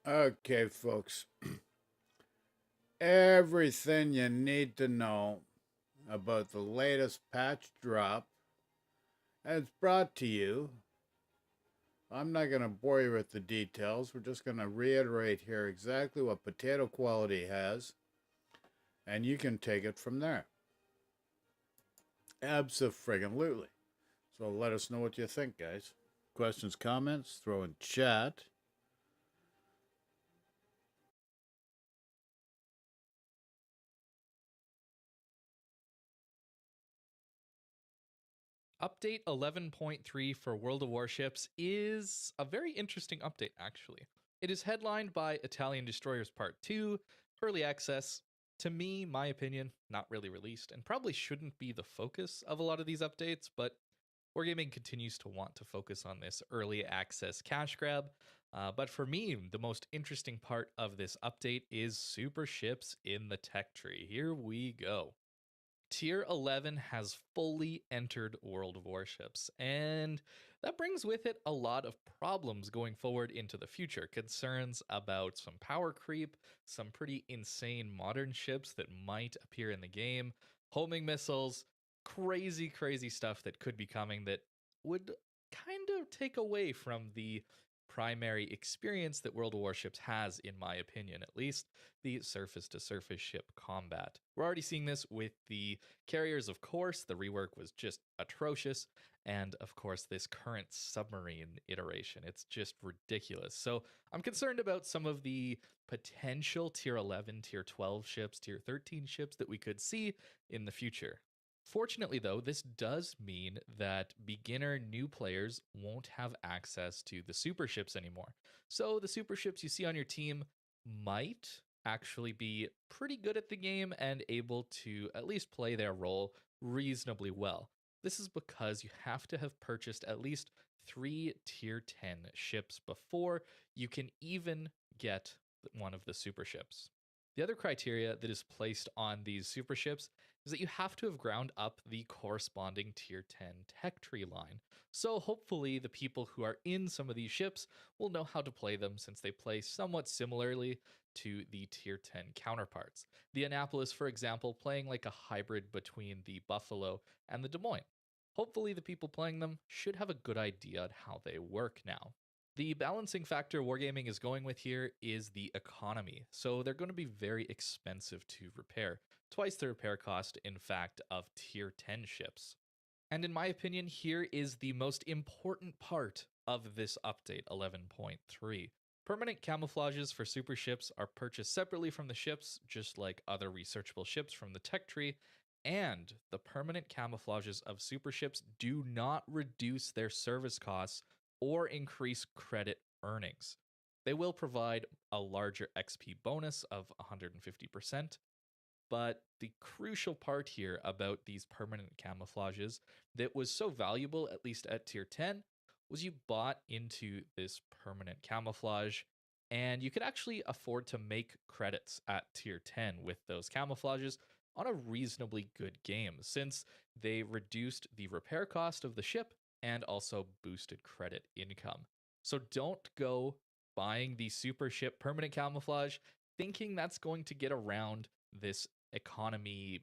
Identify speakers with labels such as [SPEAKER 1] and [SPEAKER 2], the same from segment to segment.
[SPEAKER 1] Okay, folks. Everything you need to know about the latest patch drop is brought to you. I'm not going to bore you with the details. We're just going to reiterate here exactly what Potato Quality has, and you can take it from there. Abso-friggin-lutely. So let us know what you think, guys. Questions, comments, throw in chat.
[SPEAKER 2] Update 11.3 for World of Warships is a very interesting update, actually. It is headlined by Italian Destroyers Part 2, early access. To me, my opinion, not really released, and probably shouldn't be the focus of a lot of these updates, but Wargaming continues to want to focus on this early access cash grab. But for me, the most interesting part of this update is super ships in the tech tree. Here we go. Tier 11 has fully entered World of Warships, and that brings with it a lot of problems going forward into the future. Concerns about some power creep, some pretty insane modern ships that might appear in the game, homing missiles, crazy stuff that could be coming that would kind of take away from the primary experience that World of Warships has, in my opinion at least, the surface to surface ship combat. We're already seeing this with the carriers, of course. The rework was just atrocious. And of course, this current submarine iteration. It's just ridiculous. So I'm concerned about some of the potential tier 11, tier 12 ships, tier 13 ships that we could see in the future. Fortunately, though, this does mean that beginner new players won't have access to the super ships anymore. So the super ships you see on your team might actually be pretty good at the game and able to at least play their role reasonably well. This is because you have to have purchased at least 3 tier 10 ships before you can even get one of the super ships. The other criteria that is placed on these super ships is that you have to have ground up the corresponding tier 10 tech tree line. So hopefully the people who are in some of these ships will know how to play them since they play somewhat similarly to the tier 10 counterparts. The Annapolis, for example, playing like a hybrid between the Buffalo and the Des Moines. Hopefully the people playing them should have a good idea on how they work now. The balancing factor Wargaming is going with here is the economy. So they're going to be very expensive to repair, twice the repair cost, in fact, of tier 10 ships. And in my opinion, here is the most important part of this update 11.3. Permanent camouflages for super ships are purchased separately from the ships, just like other researchable ships from the tech tree, and the permanent camouflages of super ships do not reduce their service costs or increase credit earnings. They will provide a larger XP bonus of 150%, but the crucial part here about these permanent camouflages that was so valuable, at least at tier 10, was you bought into this permanent camouflage and you could actually afford to make credits at tier 10 with those camouflages on a reasonably good game since they reduced the repair cost of the ship and also boosted credit income. So don't go buying the super ship permanent camouflage thinking that's going to get around this economy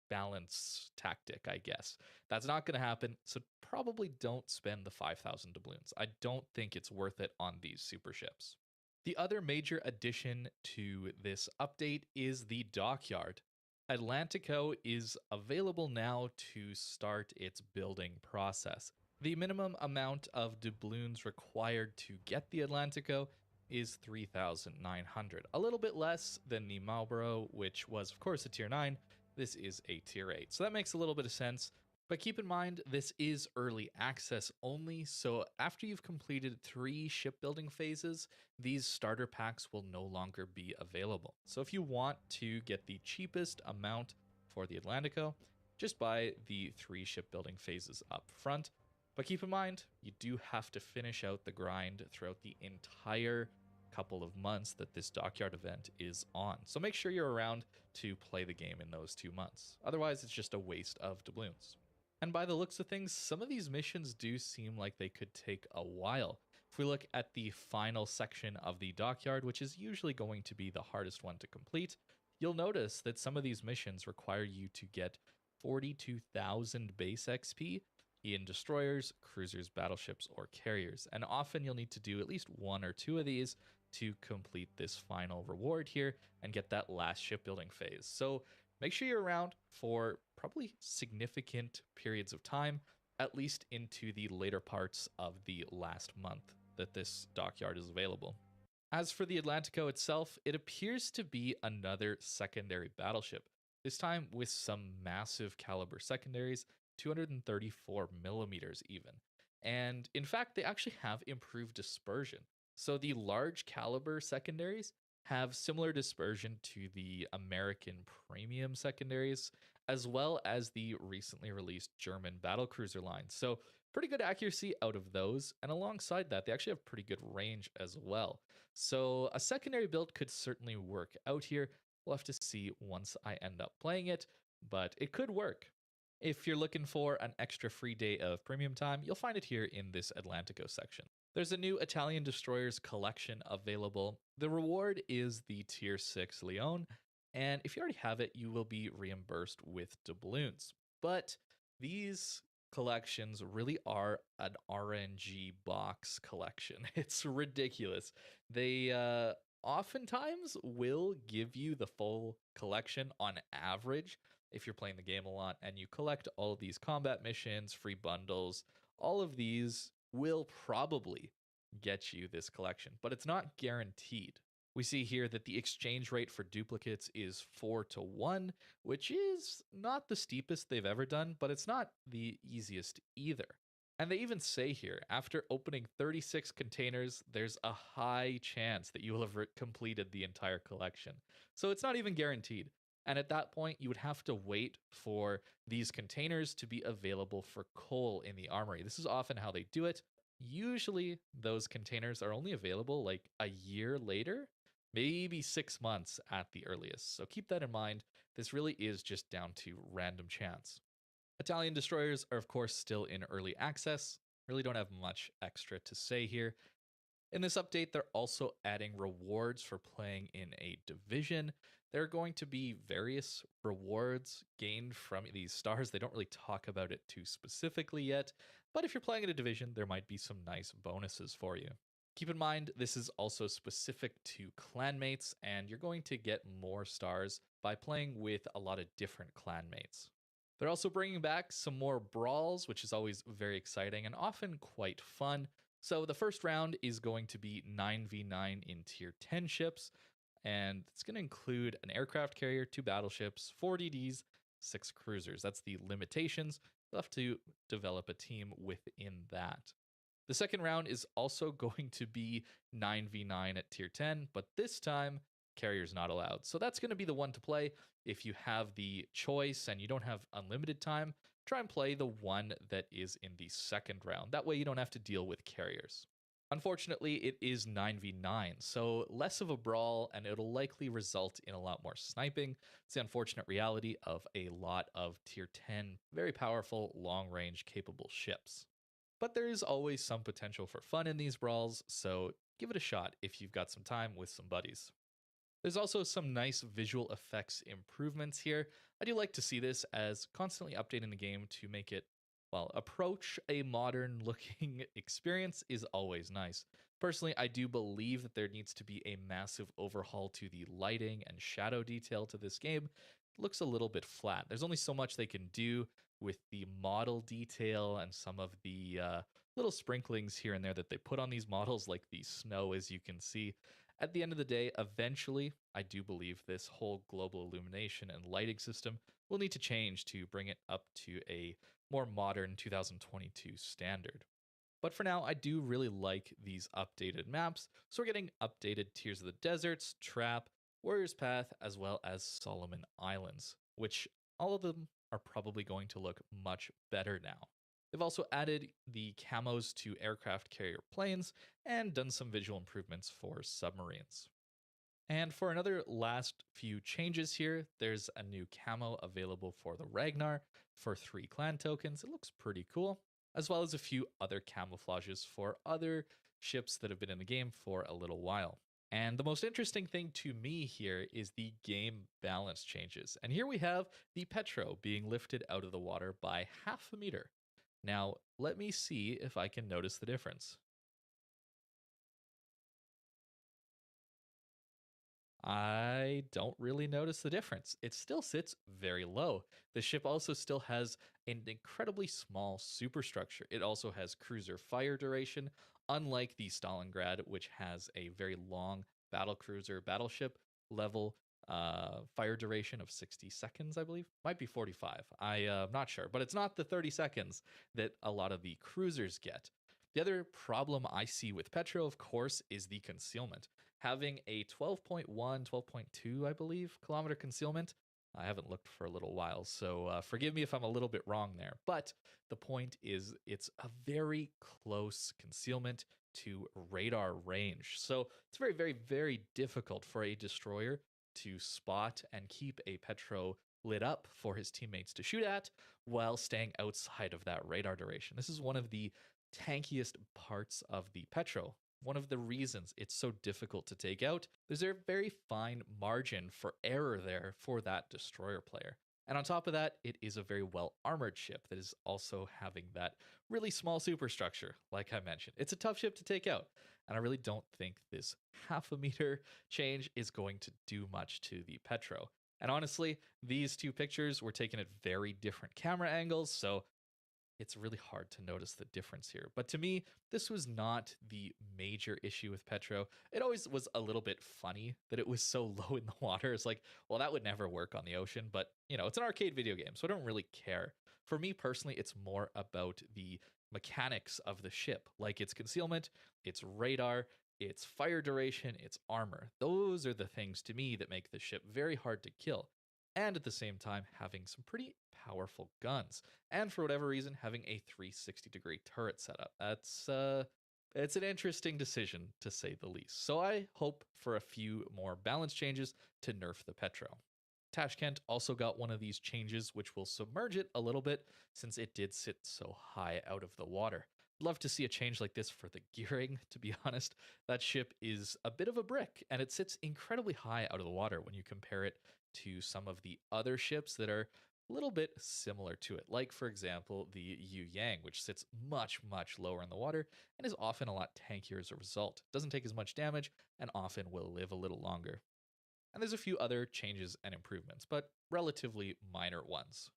[SPEAKER 2] balance tactic, I guess. That's not going to happen, so probably don't spend the 5,000 doubloons. I don't think it's worth it on these super ships. The other major addition to this update is the dockyard. Atlantico is available now to start its building process. The minimum amount of doubloons required to get the Atlantico is 3,900, a little bit less than the Marlboro, which was, of course, a tier 9. This is a tier 8. So that makes a little bit of sense. But keep in mind, this is early access only, so after you've completed 3 shipbuilding phases, these starter packs will no longer be available. So if you want to get the cheapest amount for the Atlantico, just buy the 3 shipbuilding phases up front. But keep in mind, you do have to finish out the grind throughout the entire couple of months that this dockyard event is on. So make sure you're around to play the game in those 2 months. Otherwise, it's just a waste of doubloons. And by the looks of things, some of these missions do seem like they could take a while. If we look at the final section of the dockyard, which is usually going to be the hardest one to complete, you'll notice that some of these missions require you to get 42,000 base XP in destroyers, cruisers, battleships, or carriers. And often you'll need to do at least one or two of these to complete this final reward here and get that last shipbuilding phase. So make sure you're around for probably significant periods of time, at least into the later parts of the last month that this dockyard is available. As for the Atlantico itself, it appears to be another secondary battleship, this time with some massive caliber secondaries, 234 millimeters even. And in fact, they actually have improved dispersion. So the large caliber secondaries have similar dispersion to the American premium secondaries, as well as the recently released German battlecruiser line. So pretty good accuracy out of those. And alongside that, they actually have pretty good range as well. So a secondary build could certainly work out here. We'll have to see once I end up playing it, but it could work. If you're looking for an extra free day of premium time, you'll find it here in this Atlantico section. There's a new Italian destroyers collection available. The reward is the Tier 6 Leone, and if you already have it, you will be reimbursed with doubloons. But these collections really are an RNG box collection. It's ridiculous. They oftentimes will give you the full collection on average if you're playing the game a lot and you collect all of these combat missions, free bundles. All of these will probably get you this collection, but it's not guaranteed. We see here that the exchange rate for duplicates is 4-1, which is not the steepest they've ever done, but it's not the easiest either. And they even say here, after opening 36 containers, there's a high chance that you will have completed the entire collection. So it's not even guaranteed. And at that point, you would have to wait for these containers to be available for coal in the armory. This is often how they do it. Usually, those containers are only available like a year later, maybe 6 months at the earliest. So keep that in mind. This really is just down to random chance. Italian destroyers are, of course, still in early access. Really don't have much extra to say here. In this update, they're also adding rewards for playing in a division. There are going to be various rewards gained from these stars. They don't really talk about it too specifically yet, but if you're playing in a division, there might be some nice bonuses for you. Keep in mind, this is also specific to clanmates, and you're going to get more stars by playing with a lot of different clanmates. They're also bringing back some more brawls, which is always very exciting and often quite fun. So the first round is going to be 9v9 in tier 10 ships, and it's going to include an aircraft carrier, 2 battleships, 4 DDs, 6 cruisers. That's the limitations. You'll have to develop a team within that. The second round is also going to be 9v9 at tier 10, but this time, carrier's not allowed. So that's going to be the one to play. If you have the choice and you don't have unlimited time, try and play the one that is in the second round. That way you don't have to deal with carriers. Unfortunately, it is 9v9, so less of a brawl, and it'll likely result in a lot more sniping. It's the unfortunate reality of a lot of tier 10, very powerful, long-range, capable ships. But there is always some potential for fun in these brawls, so give it a shot if you've got some time with some buddies. There's also some nice visual effects improvements here. I do like to see this as constantly updating the game to make it, well, approach a modern looking experience is always nice. Personally, I do believe that there needs to be a massive overhaul to the lighting and shadow detail to this game. It looks a little bit flat. There's only so much they can do with the model detail and some of the little sprinklings here and there that they put on these models, like the snow, as you can see. At the end of the day, eventually, I do believe this whole global illumination and lighting system will need to change to bring it up to a more modern 2022 standard. But for now, I do really like these updated maps. So we're getting updated Tears of the Deserts, Trap, Warrior's Path, as well as Solomon Islands, which all of them are probably going to look much better now. They've also added the camos to aircraft carrier planes and done some visual improvements for submarines. And for another last few changes here, there's a new camo available for the Ragnar for 3 clan tokens. It looks pretty cool, as well as a few other camouflages for other ships that have been in the game for a little while. And the most interesting thing to me here is the game balance changes. And here we have the Petro being lifted out of the water by half a meter. Now, let me see if I can notice the difference. I don't really notice the difference. It still sits very low. The ship also still has an incredibly small superstructure. It also has cruiser fire duration, unlike the Stalingrad, which has a very long battle cruiser battleship level fire duration of 60 seconds, I believe. Might be 45. I'm not sure, but it's not the 30 seconds that a lot of the cruisers get. The other problem I see with Petro, of course, is the concealment. Having a 12.1, 12.2, I believe, kilometer concealment. I haven't looked for a little while, so forgive me if I'm a little bit wrong there. But the point is, it's a very close concealment to radar range. So it's very, very, very difficult for a destroyer to spot and keep a Petro lit up for his teammates to shoot at while staying outside of that radar duration. This is one of the tankiest parts of the Petro. One of the reasons it's so difficult to take out, there's a very fine margin for error there for that destroyer player. And on top of that, it is a very well armored ship that is also having that really small superstructure, like I mentioned. It's a tough ship to take out, and I really don't think this half a meter change is going to do much to the Petro. And honestly, these two pictures were taken at very different camera angles, so it's really hard to notice the difference here. But to me, this was not the major issue with Petro. It always was a little bit funny that it was so low in the water. It's like, well, that would never work on the ocean, but it's an arcade video game, so I don't really care. For me personally, it's more about the mechanics of the ship, like its concealment, its radar, its fire duration, its armor. Those are the things to me that make the ship very hard to kill. And at the same time, having some pretty powerful guns, and for whatever reason, having a 360-degree turret setup. It's an interesting decision to say the least. So I hope for a few more balance changes to nerf the Petro. Tashkent also got one of these changes, which will submerge it a little bit since it did sit so high out of the water. Love to see a change like this for the gearing, to be honest. That ship is a bit of a brick, and it sits incredibly high out of the water when you compare it to some of the other ships that are a little bit similar to it. Like, for example, the Yu Yang, which sits much, much lower in the water and is often a lot tankier as a result. Doesn't take as much damage and often will live a little longer. And there's a few other changes and improvements, but relatively minor ones.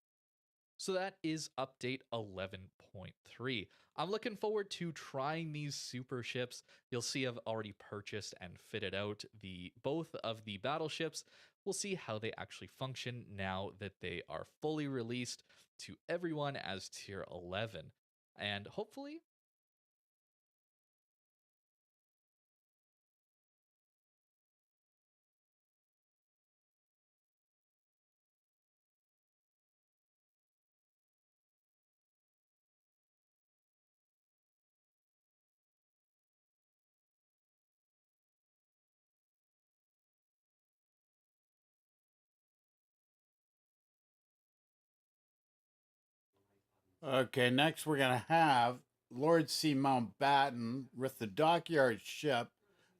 [SPEAKER 2] So that is update 11.3. I'm looking forward to trying these super ships. You'll see I've already purchased and fitted out both of the battleships. We'll see how they actually function now that they are fully released to everyone as tier 11. And hopefully
[SPEAKER 1] Okay, next we're going to have Lord C. Mountbatten with the dockyard ship,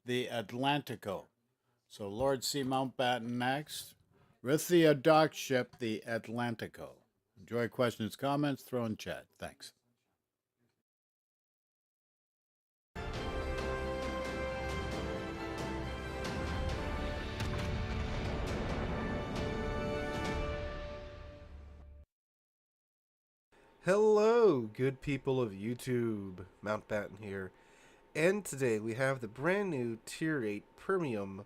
[SPEAKER 1] the Atlantico. So Lord C. Mountbatten next with the dock ship, the Atlantico. Enjoy questions, comments, throw in chat. Thanks.
[SPEAKER 3] Hello, good people of YouTube. Mountbatten here. And today we have the brand new Tier 8 Premium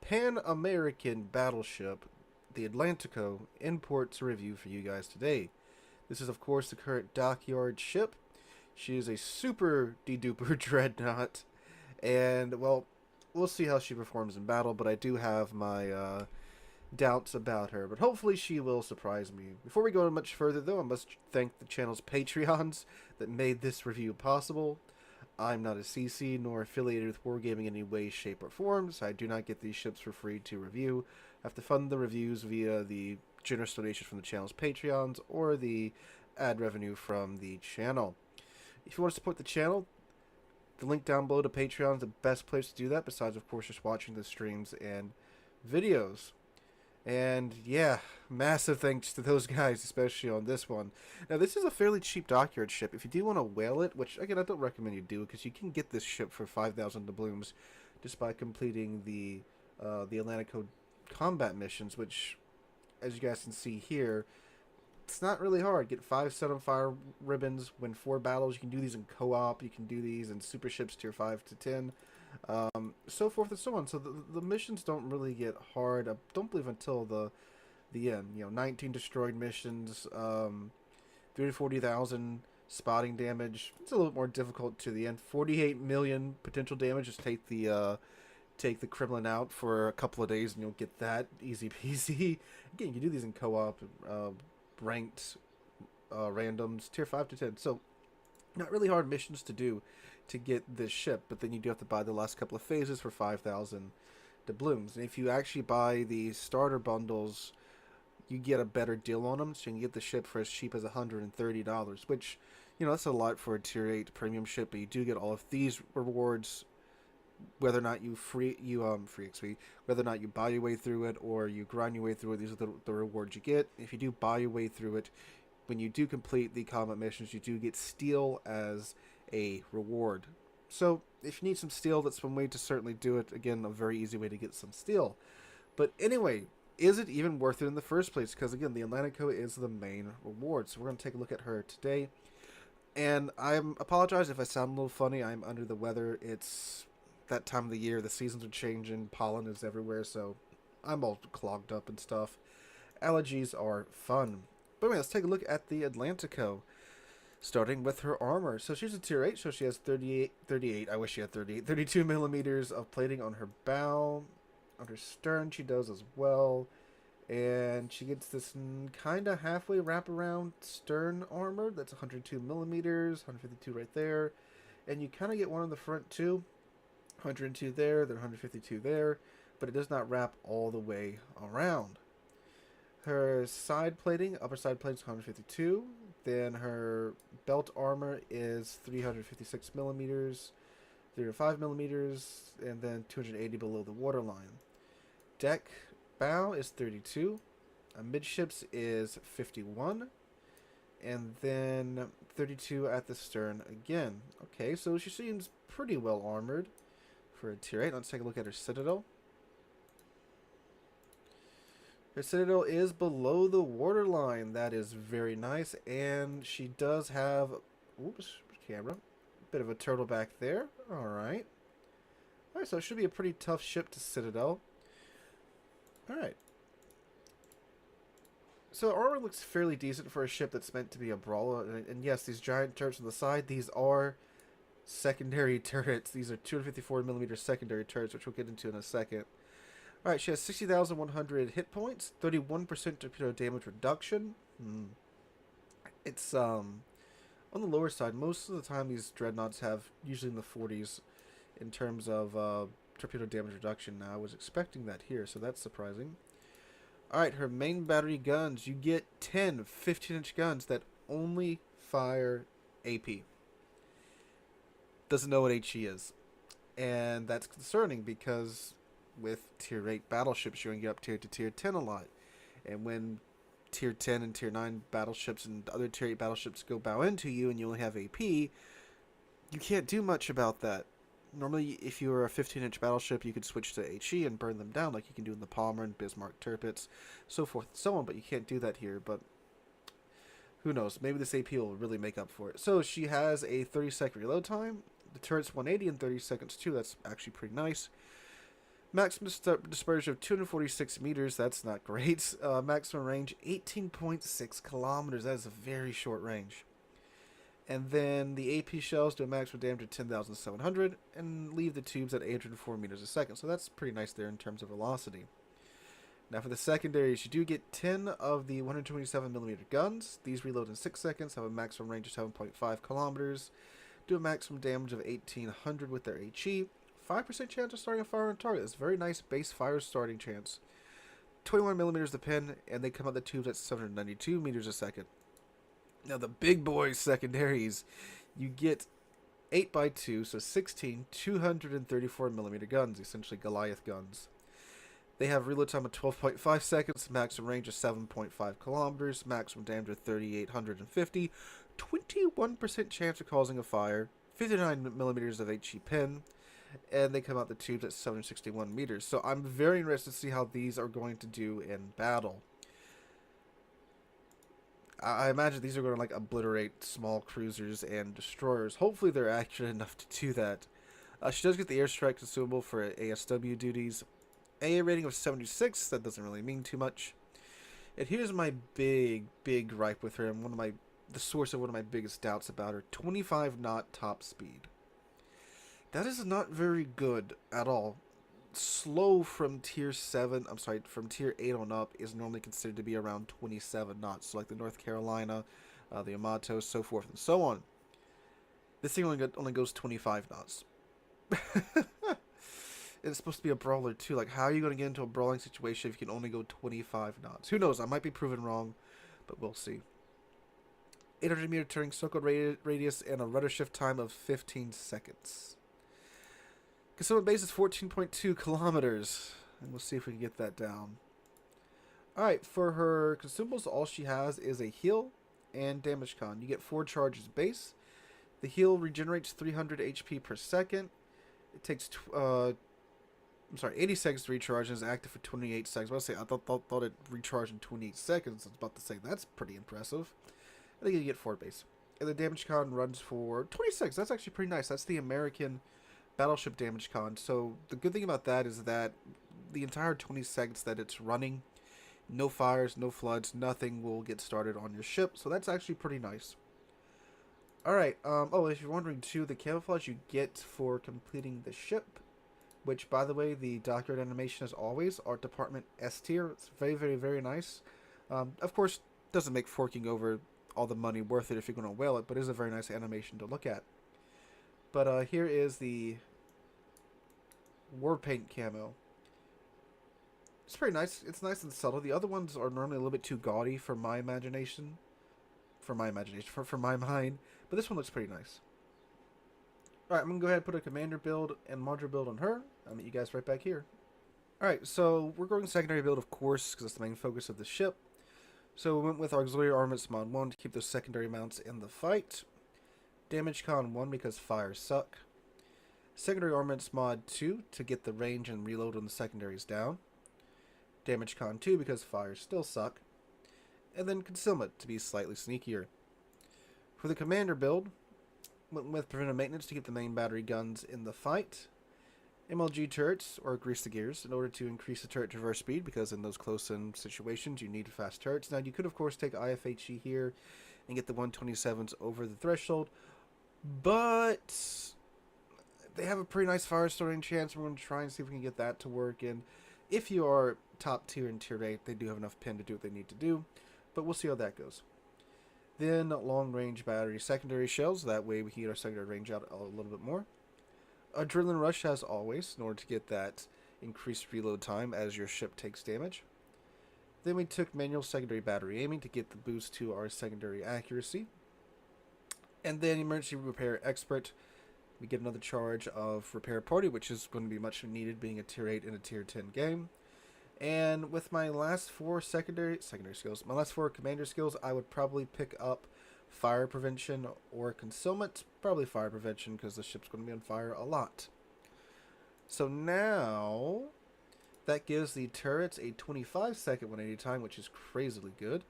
[SPEAKER 3] Pan-American battleship, the Atlantico, in port to review for you guys today. This is, of course, the current dockyard ship. She is a super de-duper dreadnought. And, well, we'll see how she performs in battle, but I do have my doubts about her, but hopefully she will surprise me. Before we go much further, though, I must thank the channel's Patreons that made this review possible. I'm not a CC nor affiliated with Wargaming in any way, shape, or form, so I do not get these ships for free to review. I have to fund the reviews via the generous donations from the channel's Patreons or the ad revenue from the channel. If you want to support the channel, The link down below to Patreon is the best place to do that, besides, of course, just watching the streams and videos. And yeah, massive thanks to those guys, especially on this one. Now, this is a fairly cheap dockyard ship. If you do want to whale it, which again I don't recommend you do, because you can get this ship for 5,000 doubloons just by completing the Atlantico combat missions, which, as you guys can see here, it's not really hard. Get 5 set on fire ribbons, win 4 battles. You can do these in co-op. You can do these in super ships tier 5 to 10. So forth and so on. So the missions don't really get hard. I don't believe until the end. 19 destroyed missions, 340,000 spotting damage. It's a little bit more difficult to the end. 48 million potential damage. Just take the Kremlin out for a couple of days and you'll get that easy peasy. Again, you can do these in co-op, ranked, randoms, tier 5 to 10. So not really hard missions to do to get this ship, but then you do have to buy the last couple of phases for 5,000 doubloons. And if you actually buy the starter bundles, you get a better deal on them, so you can get the ship for as cheap as $130, which, that's a lot for a tier 8 premium ship, but you do get all of these rewards, whether or not you free XP, whether or not you buy your way through it or you grind your way through it. These are the rewards you get. If you do buy your way through it, when you do complete the combat missions, you do get steel as a reward. So if you need some steel, that's one way to certainly do it. Again, a very easy way to get some steel. But anyway, is it even worth it in the first place? Because again, the Atlantico is the main reward. So we're going to take a look at her today. And I apologize if I sound a little funny. I'm under the weather. It's that time of the year. The seasons are changing. Pollen is everywhere. So I'm all clogged up and stuff. Allergies are fun. But anyway, let's take a look at the Atlantico. Starting with her armor. So she's a tier 8, so she has 38, I wish she had 38, 32 millimeters of plating on her bow. On her stern she does as well. And she gets this kind of halfway wraparound stern armor. That's 102 millimeters, 152 right there. And you kind of get one on the front too. 102 there, then 152 there. But it does not wrap all the way around. Her side plating, upper side plating is 152. Then her belt armor is 356 millimeters, 305 millimeters, and then 280 below the waterline. Deck bow is 32. Midships is 51. And then 32 at the stern again. Okay, so she seems pretty well armored for a tier 8. Let's take a look at her citadel. Her citadel is below the waterline. That is very nice. And she does have... Oops, camera. Bit of a turtle back there. Alright. Alright, so it should be a pretty tough ship to citadel. Alright. So armor looks fairly decent for a ship that's meant to be a brawler. And yes, these giant turrets on the side, these are secondary turrets. These are 254mm secondary turrets, which we'll get into in a second. Alright, she has 60,100 hit points, 31% torpedo damage reduction. It's on the lower side. Most of the time these dreadnoughts have usually in the 40s in terms of torpedo damage reduction. Now I was expecting that here, so that's surprising. Alright, her main battery guns. You get 10 15-inch guns that only fire AP. Doesn't know what HE is. And that's concerning because with tier 8 battleships, you're going to get up tier to tier 10 a lot. And when tier 10 and tier 9 battleships and other tier 8 battleships go bow into you and you only have AP, you can't do much about that. Normally, if you were a 15-inch battleship, you could switch to HE and burn them down like you can do in the Palmer and Bismarck Tirpitz, so forth and so on, but you can't do that here. But who knows? Maybe this AP will really make up for it. So she has a 30-second reload time. The turret's 180 in 30 seconds too. That's actually pretty nice. Maximum dispersion of 246 meters. That's not great. Maximum range 18.6 kilometers. That is a very short range. And then the AP shells do a maximum damage of 10,700 and leave the tubes at 804 meters a second. So that's pretty nice there in terms of velocity. Now for the secondaries, you do get 10 of the 127mm guns. These reload in 6 seconds, have a maximum range of 7.5 kilometers, do a maximum damage of 1,800 with their HE. 5% chance of starting a fire on target. It's a very nice base fire starting chance. 21mm the pin, and they come out the tubes at 792 meters a second. Now the big boy secondaries, you get 8x2, so 16 234mm guns, essentially Goliath guns. They have reload time of 12.5 seconds, maximum range of 7.5 kilometers, maximum damage of 3,850, 21% chance of causing a fire, 59mm of HE pin, and they come out the tubes at 761 meters. So I'm very interested to see how these are going to do in battle. I imagine these are going to like obliterate small cruisers and destroyers. Hopefully they're accurate enough to do that. She does get the airstrike consumable for ASW duties. AA rating of 76, that doesn't really mean too much. And here's my big gripe with her, and the source of one of my biggest doubts about her. 25 knot top speed. That is not very good at all. Slow from tier 8 on up is normally considered to be around 27 knots. So like the North Carolina, the Yamato, so forth and so on. This thing only goes 25 knots. It's supposed to be a brawler too. Like, how are you going to get into a brawling situation if you can only go 25 knots? Who knows? I might be proven wrong, but we'll see. 800 meter turning circle radius and a rudder shift time of 15 seconds. Concealment base is 14.2 kilometers. And we'll see if we can get that down. Alright, for her consumables, all she has is a heal and damage con. You get 4 charges base. The heal regenerates 300 HP per second. It takes 80 seconds to recharge and is active for 28 seconds. I thought it recharged in 28 seconds. I was about to say, that's pretty impressive. I think you get 4 base. And the damage con runs for 20 seconds. That's actually pretty nice. That's the American battleship damage con. So the good thing about that is that the entire 20 seconds that it's running, no fires, no floods, nothing will get started on your ship. So that's actually pretty nice. Alright, if you're wondering too, the camouflage you get for completing the ship, which, by the way, the dockyard animation, as always, art department S tier. It's very nice. Of course, doesn't make forking over all the money worth it if you're going to whale it, but it is a very nice animation to look at. But here is the war paint camo. It's pretty nice. It's nice and subtle. The other ones are normally a little bit too gaudy for my imagination. For my mind. But this one looks pretty nice. Alright, I'm going to go ahead and put a commander build and module build on her. I'll meet you guys right back here. Alright, so we're going secondary build, of course, because that's the main focus of the ship. So we went with auxiliary armaments mod 1 to keep those secondary mounts in the fight. Damage con 1 because fires suck. Secondary armaments mod 2 to get the range and reload on the secondaries down. Damage con 2 because fires still suck. And then concealment to be slightly sneakier. For the commander build, went with preventive maintenance to get the main battery guns in the fight. MLG turrets, or grease the gears, in order to increase the turret traverse speed, because in those close-in situations you need fast turrets. Now you could of course take IFHE here and get the 127s over the threshold, but they have a pretty nice fire starting chance. We're going to try and see if we can get that to work, and if you are top tier in tier 8, they do have enough pin to do what they need to do, but we'll see how that goes. Then long-range battery secondary shells, that way we can get our secondary range out a little bit more. Adrenaline rush as always, in order to get that increased reload time as your ship takes damage. Then we took manual secondary battery aiming to get the boost to our secondary accuracy. And then emergency repair expert, we get another charge of repair party, which is going to be much needed being a tier 8 in a tier 10 game. And with my last 4 secondary skills, my last 4 commander skills, I would probably pick up fire prevention or concealment. Probably fire prevention because the ship's going to be on fire a lot. So now that gives the turrets a 25-second 180 time, which is crazily good.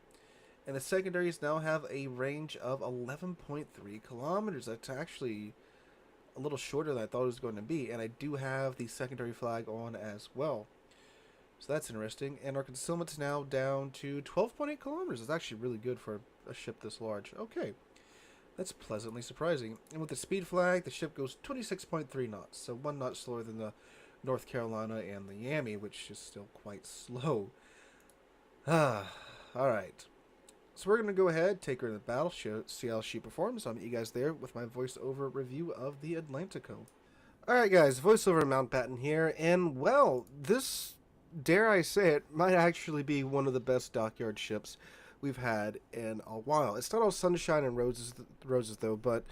[SPEAKER 3] And the secondaries now have a range of 11.3 kilometers. That's actually a little shorter than I thought it was going to be. And I do have the secondary flag on as well. So that's interesting. And our concealment's now down to 12.8 kilometers. It's actually really good for a ship this large. Okay. That's pleasantly surprising. And with the speed flag, the ship goes 26.3 knots. So 1 knot slower than the North Carolina and the Yami, which is still quite slow. Alright. So we're going to go ahead, take her to the battle, see how she performs. I'll meet you guys there with my voiceover review of the Atlantico. Alright guys, voiceover Mountbatten here. And well, this, dare I say it, might actually be one of the best dockyard ships we've had in a while. It's not all sunshine and roses though, but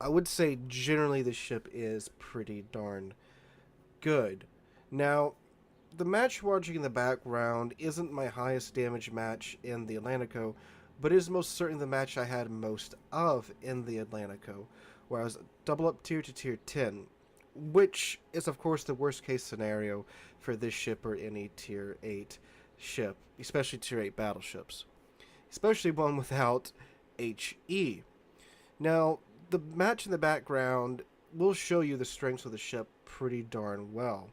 [SPEAKER 3] I would say generally the ship is pretty darn good. Now, the match you're watching in the background isn't my highest damage match in the Atlantico, but is most certainly the match I had most of in the Atlantico, where I was double up tier to tier 10, which is of course the worst case scenario for this ship or any tier 8 ship, especially tier 8 battleships, especially one without HE. Now, the match in the background will show you the strengths of the ship pretty darn well.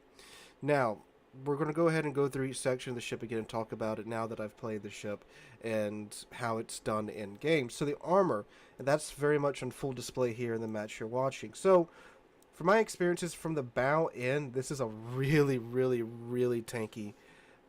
[SPEAKER 3] Now, we're going to go ahead and go through each section of the ship again and talk about it now that I've played the ship and how it's done in game. So the armor, and that's very much on full display here in the match you're watching. So, from my experiences from the bow in, this is a really, really, really tanky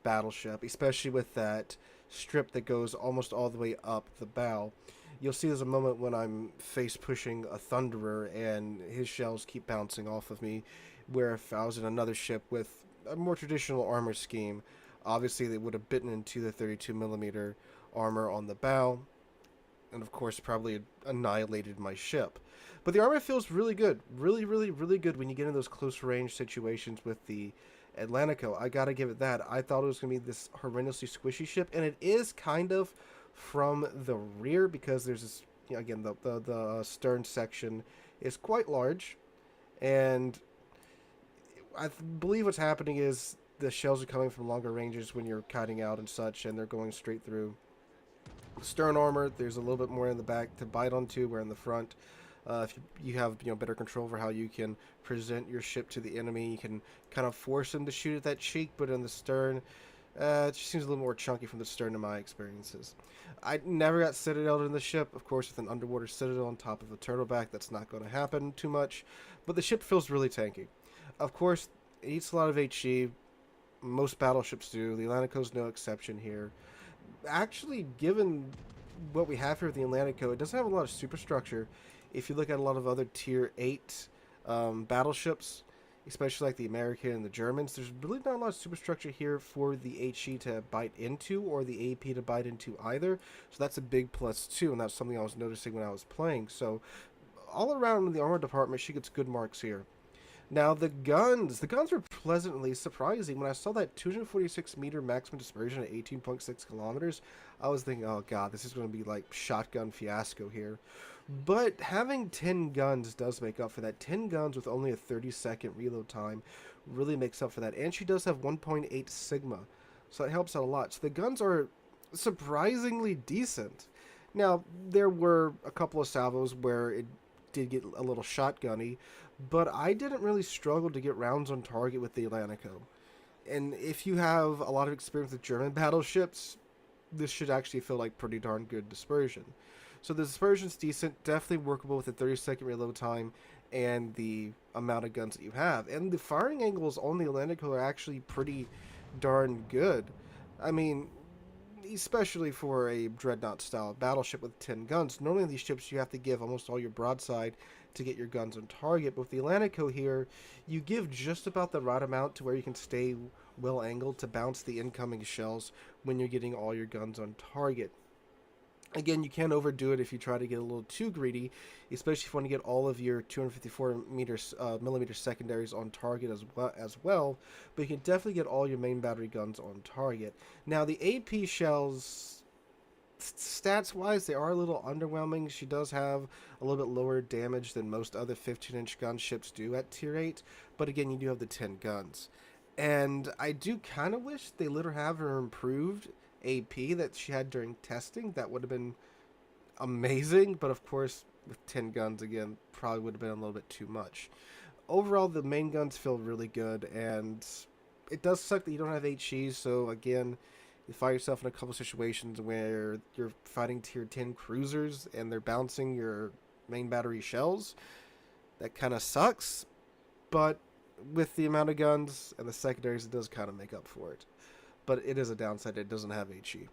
[SPEAKER 3] battleship, especially with that strip that goes almost all the way up the bow. You'll see there's a moment when I'm face pushing a Thunderer and his shells keep bouncing off of me, where if I was in another ship with a more traditional armor scheme, obviously they would have bitten into the 32mm armor on the bow, and of course probably annihilated my ship. But the armor feels really good, really, really, really good when you get in those close range situations with the Atlantico. I gotta give it that. I thought it was gonna be this horrendously squishy ship, and it is kind of from the rear, because there's this, you know, again, the stern section is quite large, and I believe what's happening is the shells are coming from longer ranges when you're kiting out and such, and they're going straight through. Stern armor, there's a little bit more in the back to bite onto, where in the front, if you have better control over how you can present your ship to the enemy, you can kind of force them to shoot at that cheek, but in the stern, it just seems a little more chunky from the stern in my experiences. I never got citadel in the ship. Of course, with an underwater citadel on top of a turtleback, that's not going to happen too much. But the ship feels really tanky. Of course, it eats a lot of HE. Most battleships do. The Atlantico's no exception here. Actually, given what we have here with the Atlantico, it doesn't have a lot of superstructure. If you look at a lot of other tier 8 battleships, especially like the American and the Germans, there's really not a lot of superstructure here for the HE to bite into, or the AP to bite into either. So that's a big plus too, and that's something I was noticing when I was playing. So all around in the armor department, she gets good marks here. Now the guns were pleasantly surprising. When I saw that 246 meter maximum dispersion at 18.6 kilometers, I was thinking, oh god, this is going to be like shotgun fiasco here. But having 10 guns does make up for that. 10 guns with only a 30-second reload time really makes up for that. And she does have 1.8 Sigma, so that helps out a lot. So the guns are surprisingly decent. Now, there were a couple of salvos where it did get a little shotgunny, but I didn't really struggle to get rounds on target with the Atlantico. And if you have a lot of experience with German battleships, this should actually feel like pretty darn good dispersion. So the dispersion's decent, definitely workable with a 30-second reload time and the amount of guns that you have. And the firing angles on the Atlantico are actually pretty darn good. I mean, especially for a Dreadnought-style battleship with 10 guns. Normally in these ships you have to give almost all your broadside to get your guns on target. But with the Atlantico here, you give just about the right amount to where you can stay well angled to bounce the incoming shells when you're getting all your guns on target. Again, you can't overdo it if you try to get a little too greedy, especially if you want to get all of your 254 millimeter secondaries on target as well. But you can definitely get all your main battery guns on target. Now, the AP shells, stats-wise, they are a little underwhelming. She does have a little bit lower damage than most other 15-inch gun ships do at Tier 8. But again, you do have the 10 guns. And I do kind of wish they let her have her improved AP that she had during testing. That would have been amazing, but of course with 10 guns again probably would have been a little bit too much. Overall, the main guns feel really good, and it does suck that you don't have HEs. So again, you find yourself in a couple situations where you're fighting tier 10 cruisers and they're bouncing your main battery shells. That kind of sucks, but with the amount of guns and the secondaries, it does kind of make up for it. But it is a downside, it doesn't have HE.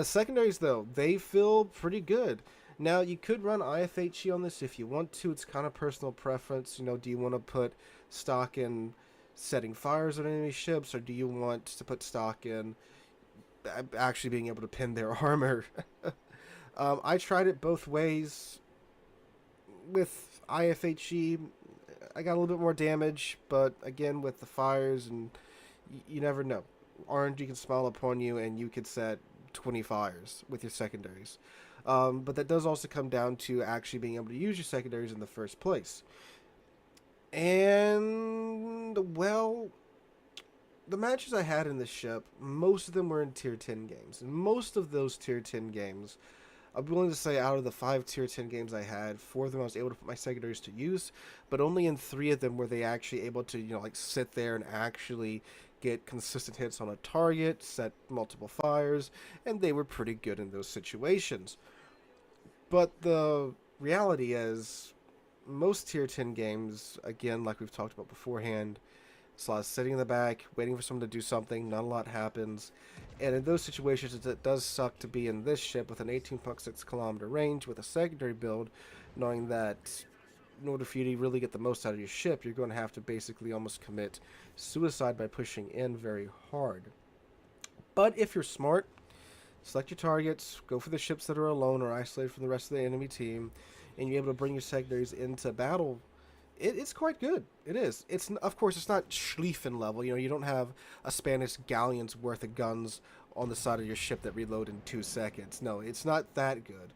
[SPEAKER 3] Secondaries, though, they feel pretty good. Now, you could run IFHE on this if you want to. It's kind of personal preference. You know, do you want to put stock in setting fires on enemy ships, or do you want to put stock in actually being able to pin their armor? I tried it both ways. With IFHE, I got a little bit more damage, but again, with the fires, and you never know. RNG can smile upon you, and you could set 20 fires with your secondaries. But that does also come down to actually being able to use your secondaries in the first place. And, well, the matches I had in this ship, most of them were in Tier 10 games. And most of those Tier 10 games, I'm willing to say out of the 5 Tier 10 games I had, 4 of them I was able to put my secondaries to use, but only in 3 of them were they actually able to, like, sit there and actually get consistent hits on a target, set multiple fires, and they were pretty good in those situations. But the reality is, most Tier 10 games, again, like we've talked about beforehand, it's a lot of sitting in the back, waiting for someone to do something, not a lot happens. And in those situations, it does suck to be in this ship with an 18.6 kilometer range with a secondary build, knowing that in order for you to really get the most out of your ship, you're going to have to basically almost commit suicide by pushing in very hard. But if you're smart, select your targets, go for the ships that are alone or isolated from the rest of the enemy team, and you're able to bring your secondaries into battle. It's quite good. It is. Of course, it's not Schlieffen level. You don't have a Spanish galleon's worth of guns on the side of your ship that reload in 2 seconds. No, it's not that good.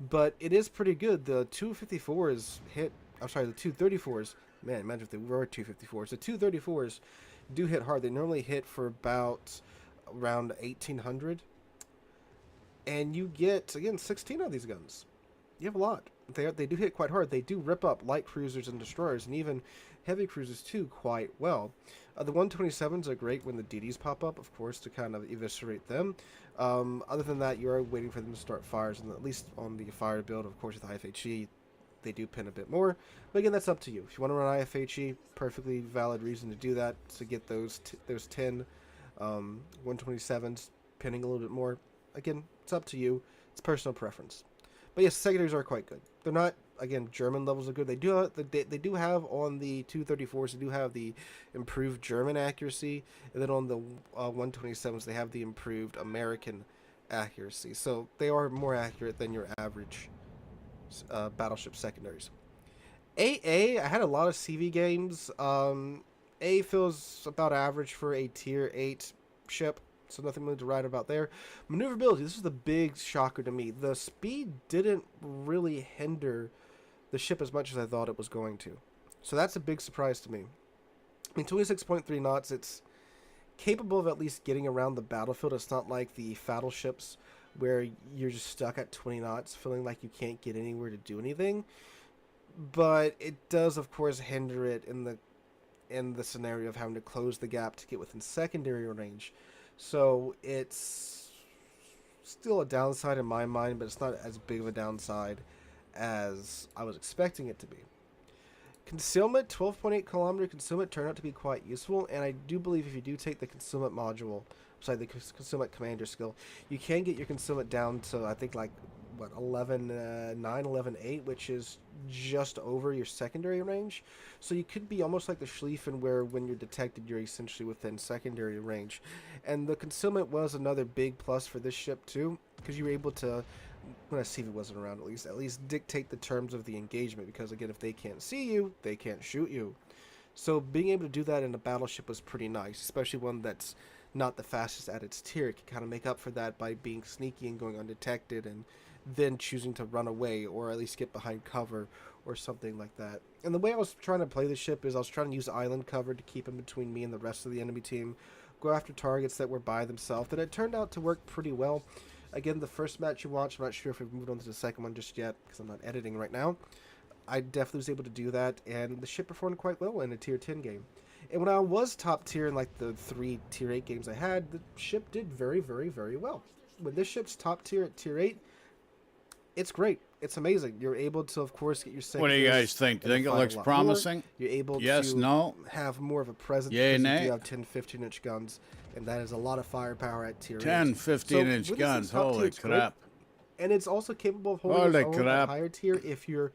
[SPEAKER 3] But it is pretty good. The 254s hit... I'm sorry, the 234s... Man, imagine if they were 254s. The 234s do hit hard. They normally hit for about around 1,800. And you get, again, 16 of these guns. You have a lot. They do hit quite hard. They do rip up light cruisers and destroyers, and even heavy cruisers too, quite well. The 127s are great when the DDs pop up, of course, to kind of eviscerate them. Other than that, you are waiting for them to start fires, and at least on the fire build, of course, with IFHE, they do pin a bit more. But again, that's up to you. If you want to run IFHE, perfectly valid reason to do that, to get those 10 127s pinning a little bit more. Again, it's up to you. It's personal preference. But yes, secondaries are quite good. They're not, again, German levels are good. They do have on the 234s, they do have the improved German accuracy, and then on the 127s, they have the improved American accuracy. So they are more accurate than your average battleship secondaries. AA, I had a lot of CV games. A feels about average for a tier 8 ship. So nothing really to write about there. Maneuverability, this is the big shocker to me. The speed didn't really hinder the ship as much as I thought it was going to. So that's a big surprise to me. I mean, 26.3 knots, it's capable of at least getting around the battlefield. It's not like the Fatal ships where you're just stuck at 20 knots, feeling like you can't get anywhere to do anything. But it does, of course, hinder it in the scenario of having to close the gap to get within secondary range. So it's still a downside in my mind, but it's not as big of a downside as I was expecting it to be. Concealment, 12.8 kilometer concealment turned out to be quite useful, and I do believe if you do take the concealment module, the concealment commander skill, you can get your concealment down to, I think, like, 11.9, 11.8, which is just over your secondary range. So you could be almost like the Schlieffen, where when you're detected, you're essentially within secondary range. And the concealment was another big plus for this ship too, because you were able to, when I see if it wasn't around, at least dictate the terms of the engagement. Because again, if they can't see you, they can't shoot you. So being able to do that in a battleship was pretty nice, especially one that's not the fastest at its tier. It can kind of make up for that by being sneaky and going undetected, and then choosing to run away or at least get behind cover or something like that. And the way I was trying to play the ship is I was trying to use island cover to keep in between me and the rest of the enemy team, go after targets that were by themselves, and it turned out to work pretty well. Again, the first match you watched, I'm not sure if we've moved on to the second one just yet because I'm not editing right now. I definitely was able to do that, and the ship performed quite well in a tier 10 game. And when I was top tier in like the 3 tier 8 games I had, the ship did very, very, very well. When this ship's top tier at tier 8, it's great. It's amazing. You're able to, of course, get your second.
[SPEAKER 1] What do you guys think? Do you think it looks promising?
[SPEAKER 3] You're able
[SPEAKER 1] yes,
[SPEAKER 3] to
[SPEAKER 1] no?
[SPEAKER 3] have more of a presence.
[SPEAKER 1] Yay,
[SPEAKER 3] because
[SPEAKER 1] nay?
[SPEAKER 3] you do have 10, 15-inch guns, and that is a lot of firepower at tier
[SPEAKER 1] 10,
[SPEAKER 3] 8.
[SPEAKER 1] 15-inch
[SPEAKER 3] So,
[SPEAKER 1] guns. Holy crap.
[SPEAKER 3] Great. And it's also capable of holding its own at higher tier if you're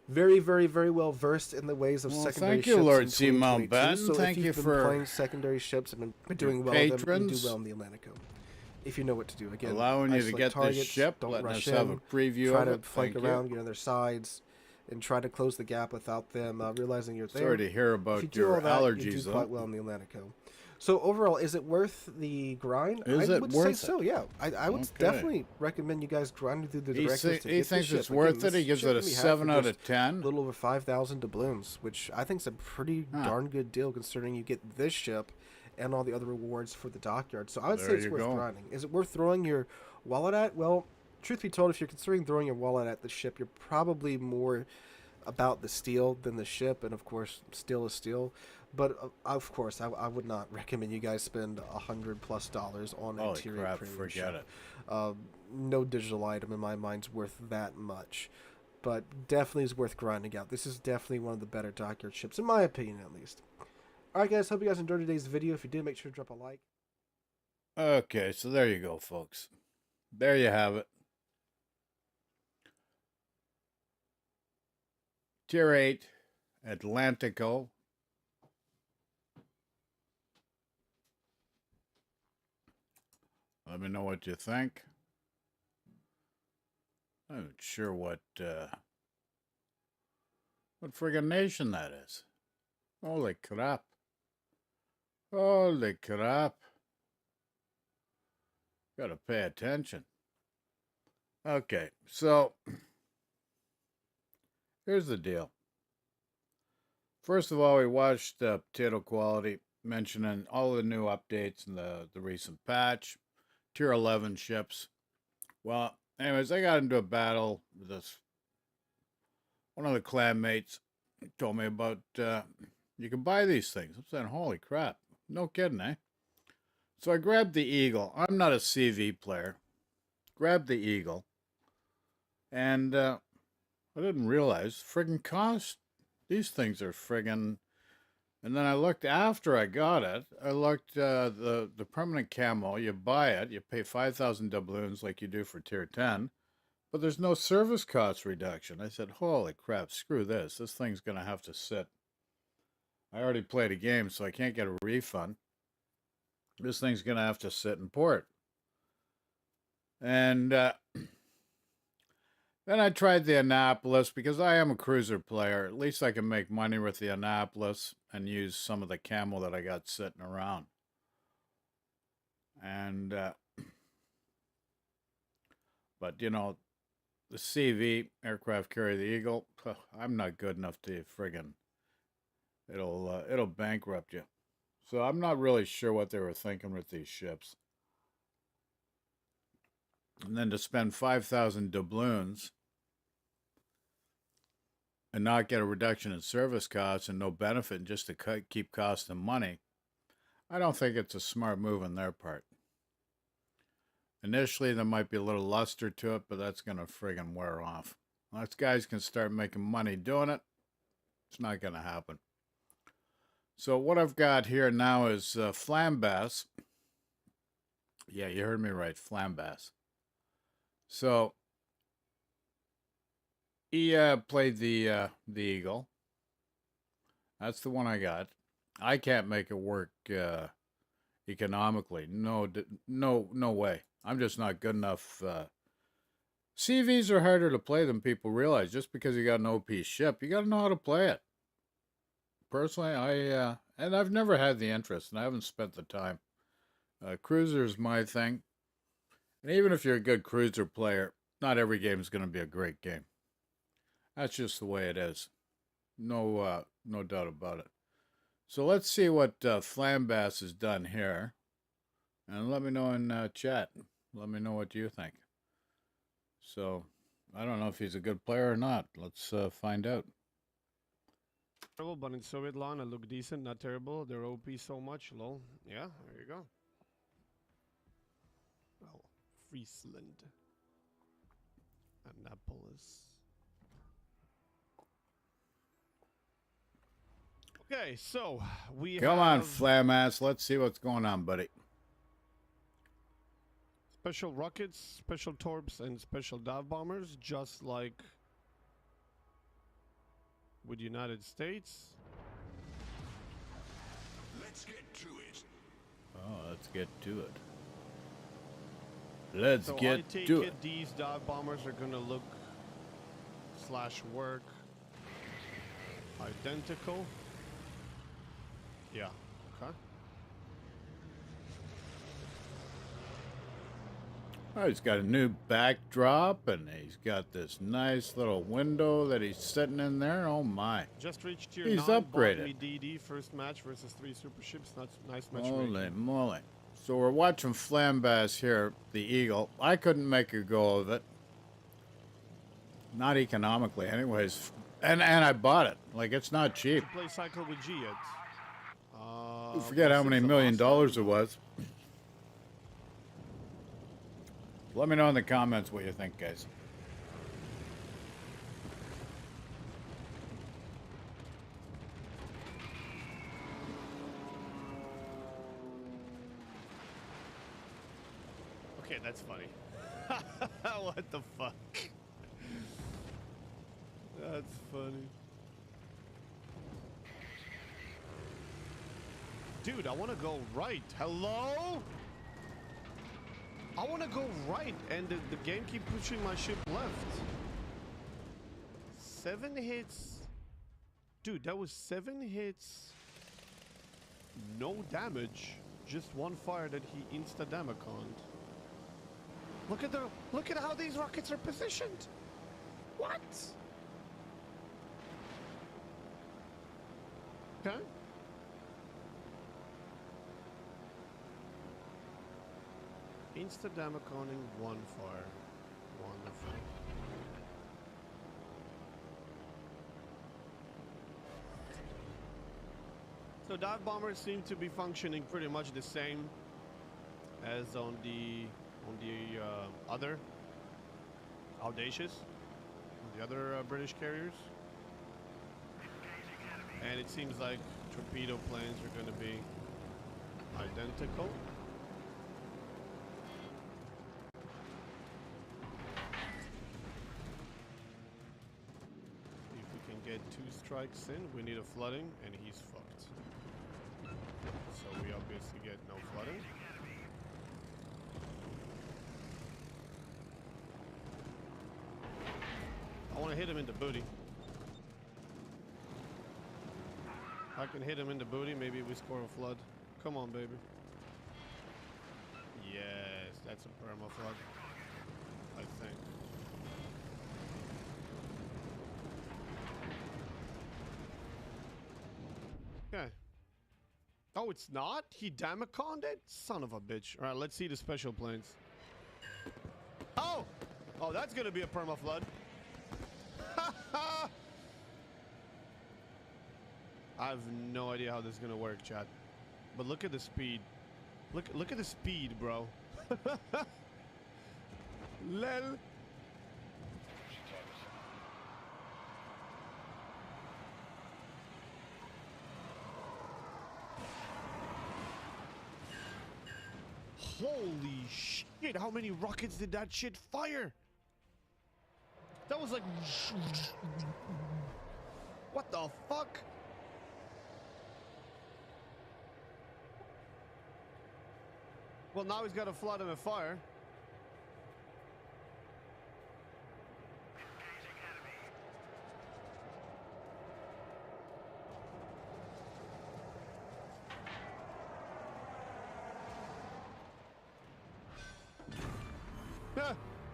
[SPEAKER 3] very, very, very well versed in the ways of secondary ships.
[SPEAKER 1] Thank you, Lord
[SPEAKER 3] in
[SPEAKER 1] C. Mountbatten.
[SPEAKER 3] So
[SPEAKER 1] thank
[SPEAKER 3] if
[SPEAKER 1] you
[SPEAKER 3] you've been
[SPEAKER 1] for
[SPEAKER 3] playing secondary ships and been doing well, then you do well in the Atlantico. If you know what to do. Again,
[SPEAKER 1] allowing you to get
[SPEAKER 3] targets,
[SPEAKER 1] this ship,
[SPEAKER 3] don't
[SPEAKER 1] letting
[SPEAKER 3] rush
[SPEAKER 1] us have
[SPEAKER 3] in,
[SPEAKER 1] a preview
[SPEAKER 3] try
[SPEAKER 1] of
[SPEAKER 3] to
[SPEAKER 1] it.
[SPEAKER 3] flank around, get on their sides, and try to close the gap without them realizing you're there.
[SPEAKER 1] Sorry to hear
[SPEAKER 3] If you
[SPEAKER 1] about
[SPEAKER 3] do all
[SPEAKER 1] your
[SPEAKER 3] that, you
[SPEAKER 1] allergies,
[SPEAKER 3] do quite
[SPEAKER 1] though.
[SPEAKER 3] well in the Atlantico. So overall, is it worth the grind?
[SPEAKER 1] Is
[SPEAKER 3] I
[SPEAKER 1] it
[SPEAKER 3] would
[SPEAKER 1] worth
[SPEAKER 3] say
[SPEAKER 1] it?
[SPEAKER 3] so. Yeah, I would
[SPEAKER 1] Okay.
[SPEAKER 3] definitely recommend you guys grinding through the directions to
[SPEAKER 1] He
[SPEAKER 3] get the
[SPEAKER 1] thinks
[SPEAKER 3] ship.
[SPEAKER 1] it's
[SPEAKER 3] Again,
[SPEAKER 1] worth it.
[SPEAKER 3] this
[SPEAKER 1] He gives
[SPEAKER 3] ship
[SPEAKER 1] it a
[SPEAKER 3] can be had
[SPEAKER 1] 7
[SPEAKER 3] for
[SPEAKER 1] out
[SPEAKER 3] just
[SPEAKER 1] of 10.
[SPEAKER 3] a little over 5,000 doubloons, which I think is a pretty
[SPEAKER 1] Huh.
[SPEAKER 3] darn good deal considering you get this ship and all the other rewards for the dockyard. So I would say
[SPEAKER 1] There
[SPEAKER 3] it's
[SPEAKER 1] you
[SPEAKER 3] worth
[SPEAKER 1] go.
[SPEAKER 3] grinding. Is it worth throwing your wallet at? Well, truth be told, if you're considering throwing your wallet at the ship, you're probably more about the steel than the ship, and of course, steel is steel. But of course, I would not recommend you guys spend $100+ on a
[SPEAKER 1] Holy
[SPEAKER 3] tier 8
[SPEAKER 1] crap,
[SPEAKER 3] premium
[SPEAKER 1] forget
[SPEAKER 3] ship.
[SPEAKER 1] it.
[SPEAKER 3] No digital item in my mind's worth that much, but definitely is worth grinding out. This is definitely one of the better dockyard ships, in my opinion, at least. All right, guys, hope you guys enjoyed today's video. If you did, make sure to drop a like.
[SPEAKER 1] Okay, so there you go, folks. There you have it. Tier 8, Atlantico. Let me know what you think. I'm not sure what friggin' nation that is. Holy crap. Holy crap. Gotta pay attention. Okay, so here's the deal. First of all, we watched Potato Quality mentioning all the new updates in the recent patch. Tier 11 ships. Well, anyways, I got into a battle with this. One of the clanmates told me about you can buy these things. I'm saying, holy crap. No kidding, eh? So I grabbed the Eagle. I'm not a CV player. Grabbed the Eagle. And I didn't realize friggin' cost. These things are friggin'. And then I looked after I got it. I looked the permanent camo. You buy it. You pay 5,000 doubloons like you do for tier 10. But there's no service cost reduction. I said, holy crap, screw this. This thing's going to have to sit. I already played a game, so I can't get a refund. This thing's going to have to sit in port. And then I tried the Annapolis because I am a cruiser player. At least I can make money with the Annapolis and use some of the camo that I got sitting around. And, but you know, the CV, aircraft carrier, the Eagle, I'm not good enough to friggin', it'll bankrupt you. So I'm not really sure what they were thinking with these ships. And then to spend 5,000 doubloons and not get a reduction in service costs and no benefit just to keep costing money, I don't think it's a smart move on their part. Initially, there might be a little luster to it, but that's going to friggin' wear off. Unless guys can start making money doing it, it's not going to happen. So what I've got here now is Flambass. Yeah, you heard me right, Flambass. So he played the Eagle. That's the one I got. I can't make it work economically. No way. I'm just not good enough. CVs are harder to play than people realize. Just because you got an OP ship, you got to know how to play it. Personally, and I've never had the interest, and I haven't spent the time. Cruiser is my thing. And even if you're a good cruiser player, not every game is going to be a great game. That's just the way it is. No doubt about it. So let's see what Flambass has done here. And let me know in chat. Let me know what you think. So, I don't know if he's a good player or not. Let's find out.
[SPEAKER 4] Terrible, but in Soviet lawn, it looked decent, not terrible. They're OP so much, lol. Yeah, there you go. Well, Friesland. Annapolis. Okay, so we
[SPEAKER 1] Come on,
[SPEAKER 4] have
[SPEAKER 1] Flambass. Let's see what's going on, buddy.
[SPEAKER 4] special rockets, special torps, and special dive bombers, just like with United States.
[SPEAKER 5] Let's get to it.
[SPEAKER 1] Oh, let's get to it. Let's
[SPEAKER 4] So I
[SPEAKER 1] get
[SPEAKER 4] take
[SPEAKER 1] to
[SPEAKER 4] it
[SPEAKER 1] it.
[SPEAKER 4] these dive bombers are gonna look / work Identical. Yeah. Okay.
[SPEAKER 1] Oh, he's got a new backdrop, and he's got this nice little window that he's sitting in there. Oh my!
[SPEAKER 4] Just reached tier
[SPEAKER 1] He's
[SPEAKER 4] 9.
[SPEAKER 1] upgraded.
[SPEAKER 4] Bought me DD first match versus 3 super ships. That's nice
[SPEAKER 1] Holy
[SPEAKER 4] matchmaking.
[SPEAKER 1] moly! So we're watching Flambass here, the Eagle. I couldn't make a go of it, not economically, anyways. And I bought it. Like, it's not cheap.
[SPEAKER 4] Play cycle with G yet?
[SPEAKER 1] I forget how many $1 million it was. Let me know in the comments what you think, guys.
[SPEAKER 4] Okay, that's funny. What the fuck? That's funny. Dude, I want to go right. Hello? I want to go right, and the game keep pushing my ship left. 7 hits. Dude, that was 7 hits. No damage. Just one fire that he insta-damaconed. Look at how these rockets are positioned. What? Okay. Insta-damaconing one fire. Wonderful. So dive bombers seem to be functioning pretty much the same as on the other Audacious, on the other British carriers. And it seems like torpedo planes are going to be identical. If we can get 2 strikes in, we need a flooding, and he's fucked. So we obviously get no flooding. I want to hit him in the booty. I can hit him in the booty, maybe we score a flood. Come on, baby. Yes, that's a perma flood, I think. Okay. Oh, it's not? He damaconed it? Son of a bitch. Alright, let's see the special planes. Oh! Oh, that's gonna be a perma flood. I have no idea how this is gonna work, chat. But look at the speed. Look at the speed, bro. Lel. Holy shit, how many rockets did that shit fire? That was like... What the fuck? Well, now he's got a flood and a fire.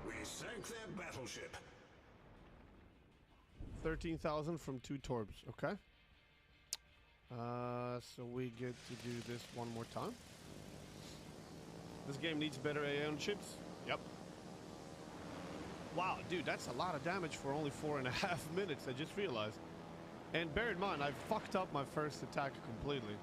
[SPEAKER 5] We sank their battleship.
[SPEAKER 4] 13,000 from 2 torbs, okay. So we get to do this one more time. This game needs better Aeon chips. Yep. Wow, dude, that's a lot of damage for only 4.5 minutes, I just realized. And bear in mind, I fucked up my first attack completely.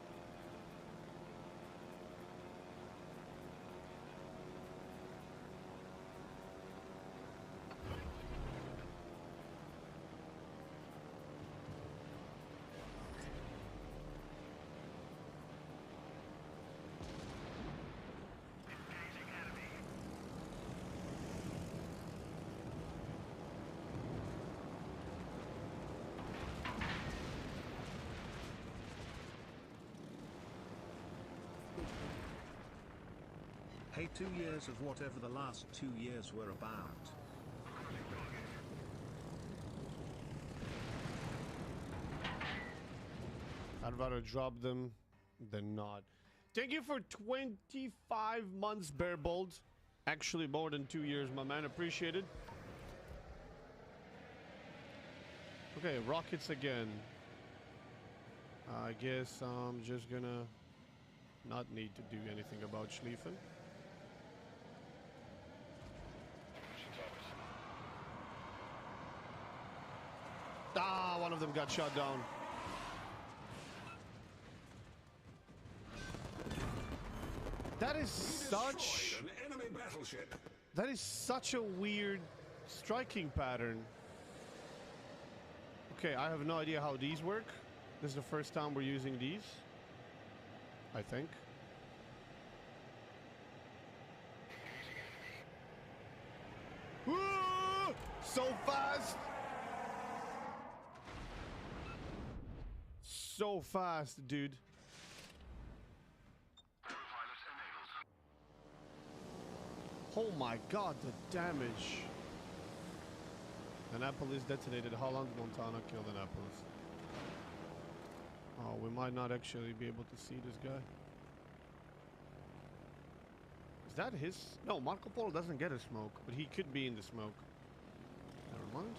[SPEAKER 6] Hey, 2 years of whatever the last 2 years were about.
[SPEAKER 4] I'd rather drop them than not. Thank you for 25 months, Bear Bold. Actually, more than 2 years, my man. Appreciated. Okay, rockets again. I guess I'm just gonna not need to do anything about Schlieffen. Ah, one of them got shot down. That is such...
[SPEAKER 5] Destroyed an enemy battleship.
[SPEAKER 4] That is such a weird striking pattern. Okay, I have no idea how these work. This is the first time we're using these, I think. Woo! So fast! So fast, dude. Oh my god, the damage. Annapolis detonated. Holland, Montana killed Annapolis. Oh, we might not actually be able to see this guy. Is that his? No, Marco Polo doesn't get a smoke, but he could be in the smoke. Never mind.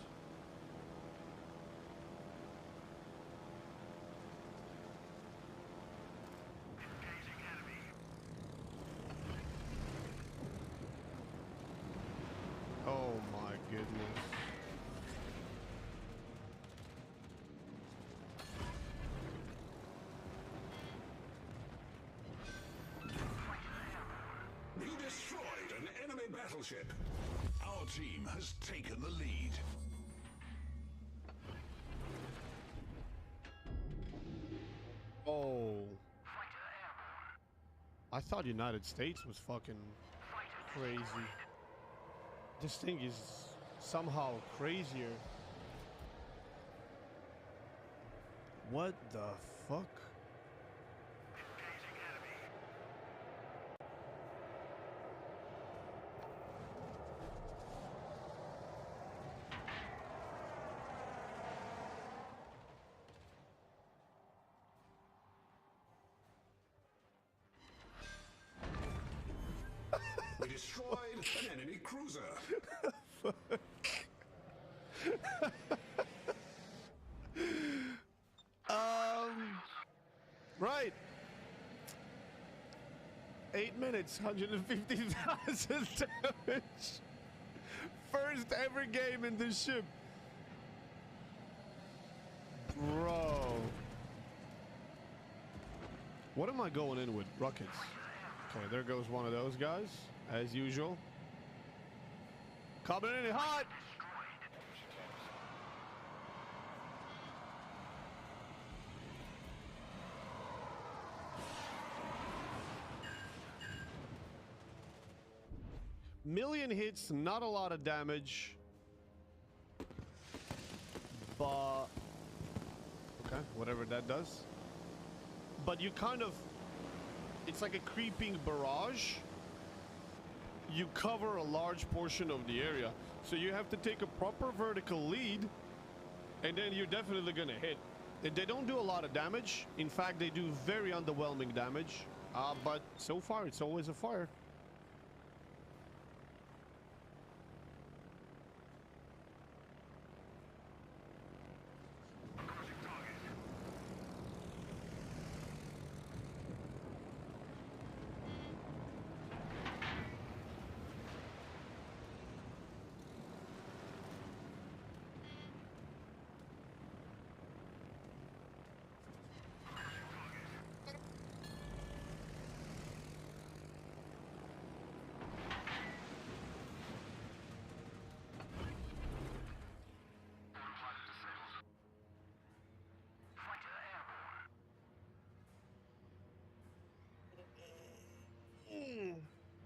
[SPEAKER 4] Oh my goodness.
[SPEAKER 5] We destroyed an enemy battleship. Our team has taken the lead.
[SPEAKER 4] Oh. I thought United States was fucking crazy. This thing is somehow crazier. What the fuck?
[SPEAKER 5] We destroyed an enemy cruiser.
[SPEAKER 4] Right. 8 minutes, 150,000 damage. First ever game in this ship. Bro. What am I going in with? Rockets. Okay, there goes one of those guys, as usual. Coming in hot. Million hits, not a lot of damage. But okay, whatever that does. But you kind of, it's like a creeping barrage. You cover a large portion of the area, so you have to take a proper vertical lead, and then you're definitely gonna hit. And they don't do a lot of damage. In fact, they do very underwhelming damage. But so far, it's always a fire.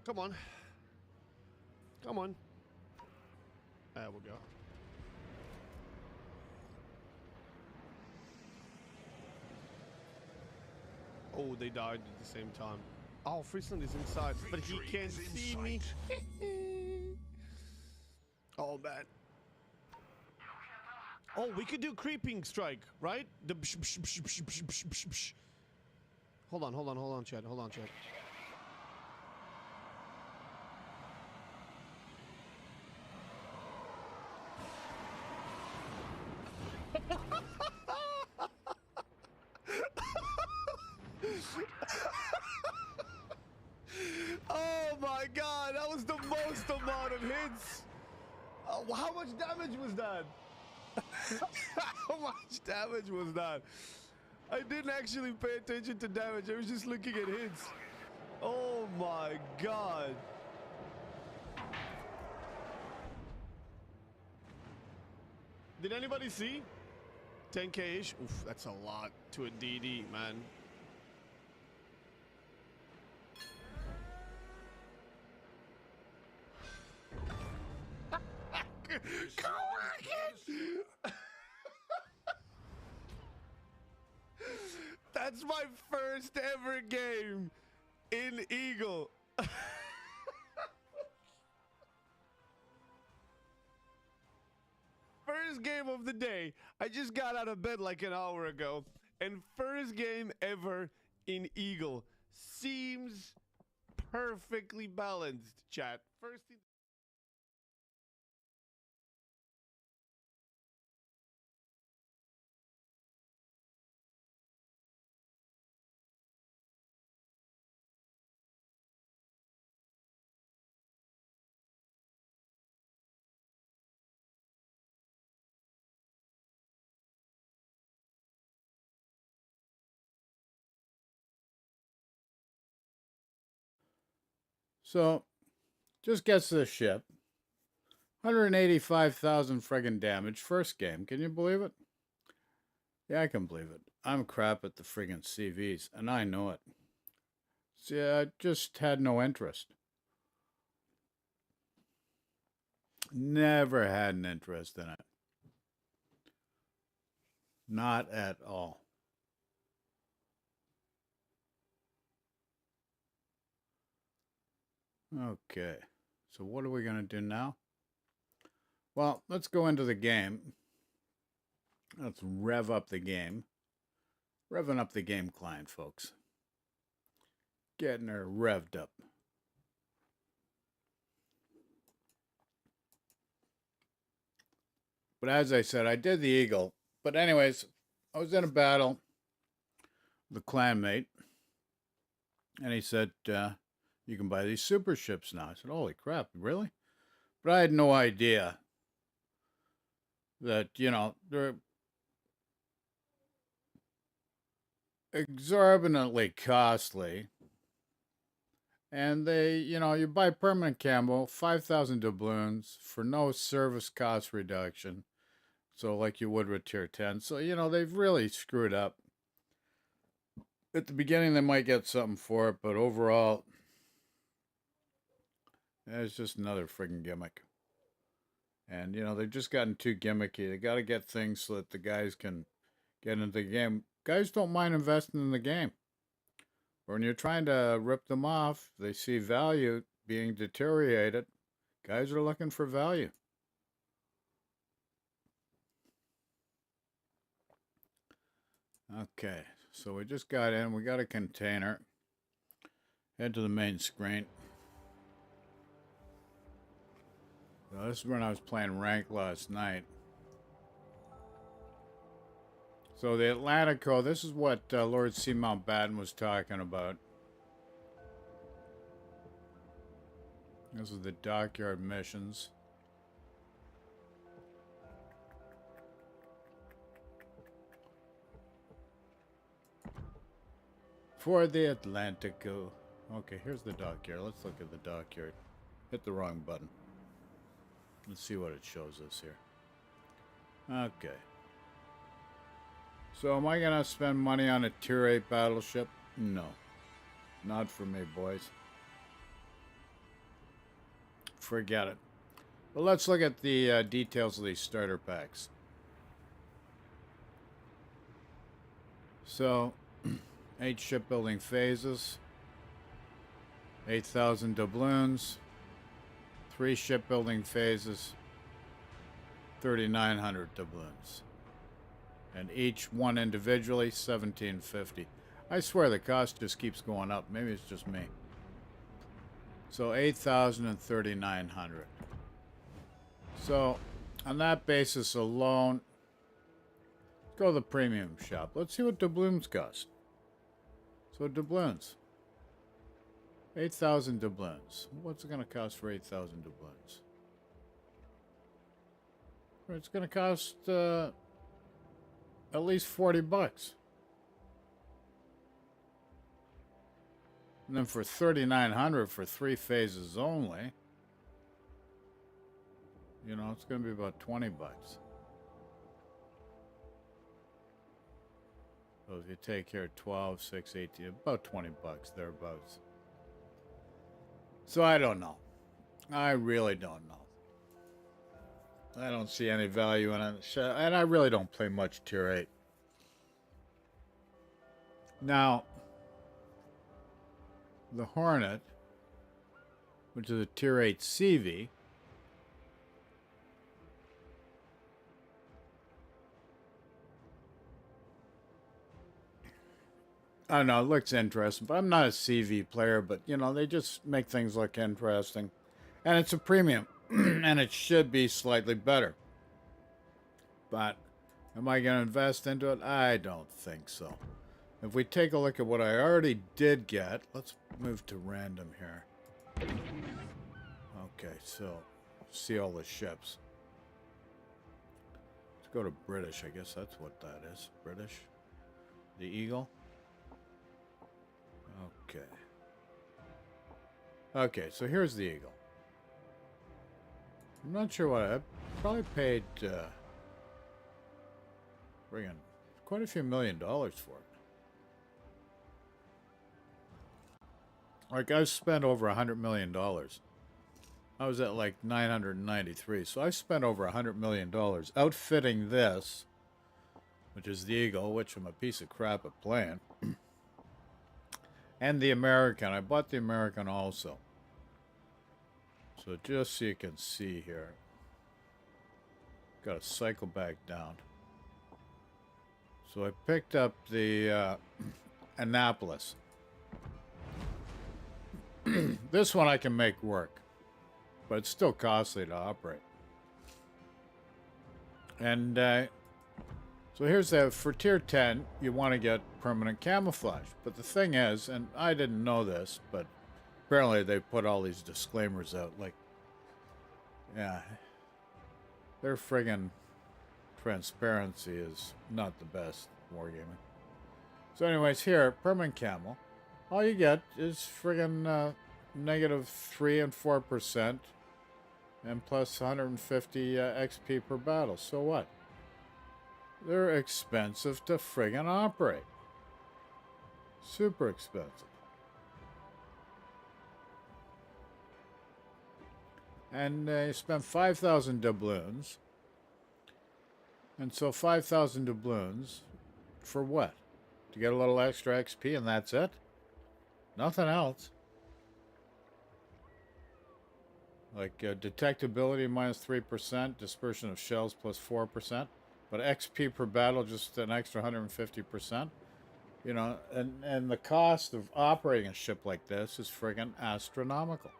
[SPEAKER 4] Come on. Come on. There we go. Oh, they died at the same time. Oh, Friesland is inside, but he
[SPEAKER 5] Victory
[SPEAKER 4] can't
[SPEAKER 5] is in
[SPEAKER 4] see me.
[SPEAKER 5] sight.
[SPEAKER 4] Oh, man. Oh, we could do creeping strike, right? The bsh, bsh, bsh, bsh, bsh, bsh, bsh, bsh. Hold on, Chad. Hold on, Chad. Oh my god, that was the most amount of hits. How much damage was that? How much damage was that? I didn't actually pay attention to damage. I was just looking at hits. Oh my god. Did anybody see? 10k-ish? Oof, that's a lot to a DD, man. That's my first ever game in Eagle. First game of the day. I just got out of bed like an hour ago. And first game ever in Eagle. Seems perfectly balanced, chat. First in
[SPEAKER 1] So, just gets this ship. 185,000 friggin' damage first game. Can you believe it? Yeah, I can believe it. I'm crap at the friggin' CVs, and I know it. See, I just had no interest. Never had an interest in it. Not at all. Okay, so what are we going to do now? Well, let's go into the game. Let's rev up the game. Revving up the game client, folks. Getting her revved up. But as I said, I did the Eagle. But anyways, I was in a battle with a clanmate. And he said, you can buy these super ships now. I said, holy crap, really? But I had no idea that, you know, they're exorbitantly costly. And they, you know, you buy permanent camo, 5,000 doubloons for no service cost reduction. So like you would with tier 10. So, you know, they've really screwed up. At the beginning, they might get something for it, but overall, it's just another friggin' gimmick. And, you know, they've just gotten too gimmicky. They got to get things so that the guys can get into the game. Guys don't mind investing in the game. But when you're trying to rip them off, they see value being deteriorated. Guys are looking for value. Okay, so we just got in. We got a container. Head to the main screen. So this is when I was playing rank last night. So the Atlantico, this is what Lord C. Mountbatten was talking about. This is the dockyard missions. For the Atlantico. Okay, here's the dockyard. Let's look at the dockyard. Hit the wrong button. Let's see what it shows us here. Okay. So am I going to spend money on a tier 8 battleship? No. Not for me, boys. Forget it. But let's look at the details of these starter packs. So, 8 shipbuilding phases. 8,000 doubloons. 3 shipbuilding phases. 3,900 doubloons. And each one individually, 1,750. I swear the cost just keeps going up. Maybe it's just me. So 8,000 and 3,900. So on that basis alone, let's go to the premium shop. Let's see what doubloons cost. So doubloons. 8,000 doubloons. What's it going to cost for 8,000 doubloons? It's going to cost at least 40 bucks. And then for 3,900 for 3 phases only, you know, it's going to be about 20 bucks. So if you take here 12, 6, 18, about 20 bucks, thereabouts. So I don't know. I really don't know. I don't see any value in it. And I really don't play much Tier 8. Now, the Hornet, which is a Tier 8 CV, I don't know, it looks interesting, but I'm not a CV player, but, you know, they just make things look interesting. And it's a premium, and it should be slightly better. But am I going to invest into it? I don't think so. If we take a look at what I already did get, let's move to random here. Okay, so see all the ships. Let's go to British, I guess that's what that is. British. The Eagle. Okay. Okay, so here's the Eagle. I'm not sure what I probably paid bringing quite a few $1 million for it. Like I've spent over $100 million. I was at like 993, so I spent over $100 million outfitting this, which is the Eagle, which I'm a piece of crap at playing. And the American. I bought the American also. So just so you can see here. Got to cycle back down. So I picked up the Annapolis. This one I can make work. But it's still costly to operate. And so here's the, for tier 10, you want to get permanent camouflage. But the thing is, and I didn't know this, but apparently they put all these disclaimers out. Like, yeah, their friggin' transparency is not the best wargaming. So anyways, here, permanent camo. All you get is friggin' -3 and 4%. And plus 150 XP per battle. So what? They're expensive to friggin' operate. Super expensive. And you spend 5,000 doubloons. And so 5,000 doubloons for what? To get a little extra XP and that's it? Nothing else. Like detectability -3%, dispersion of shells +4%, but XP per battle just an extra 150%. You know, and the cost of operating a ship like this is friggin' astronomical.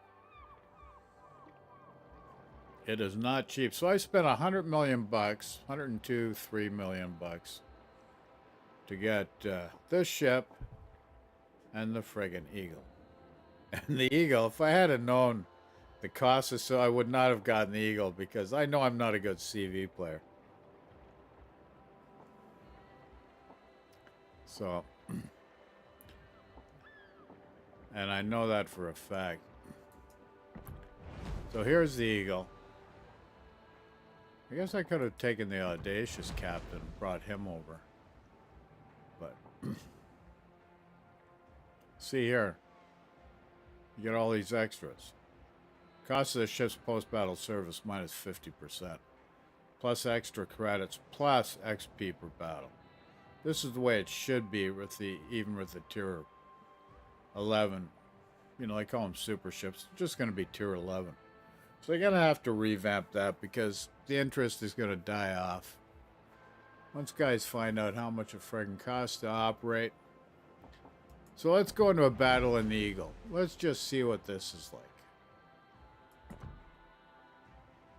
[SPEAKER 1] It is not cheap. So I spent $100 million, 102, $3 million to get this ship and the friggin' Eagle. And the Eagle, if I had known the cost is so, I would not have gotten the Eagle because I know I'm not a good CV player. So, and I know that for a fact. So here's the Eagle. I guess I could have taken the Audacious captain and brought him over. But, see here. You get all these extras. Cost of the ship's post-battle service -50%. Plus extra credits, plus XP per battle. This is the way it should be with the, even with the tier 11. You know, they call them super ships. It's just going to be tier 11. So you're gonna have to revamp that because the interest is gonna die off. Once guys find out how much it friggin' costs to operate. So let's go into a battle in the Eagle. Let's just see what this is like.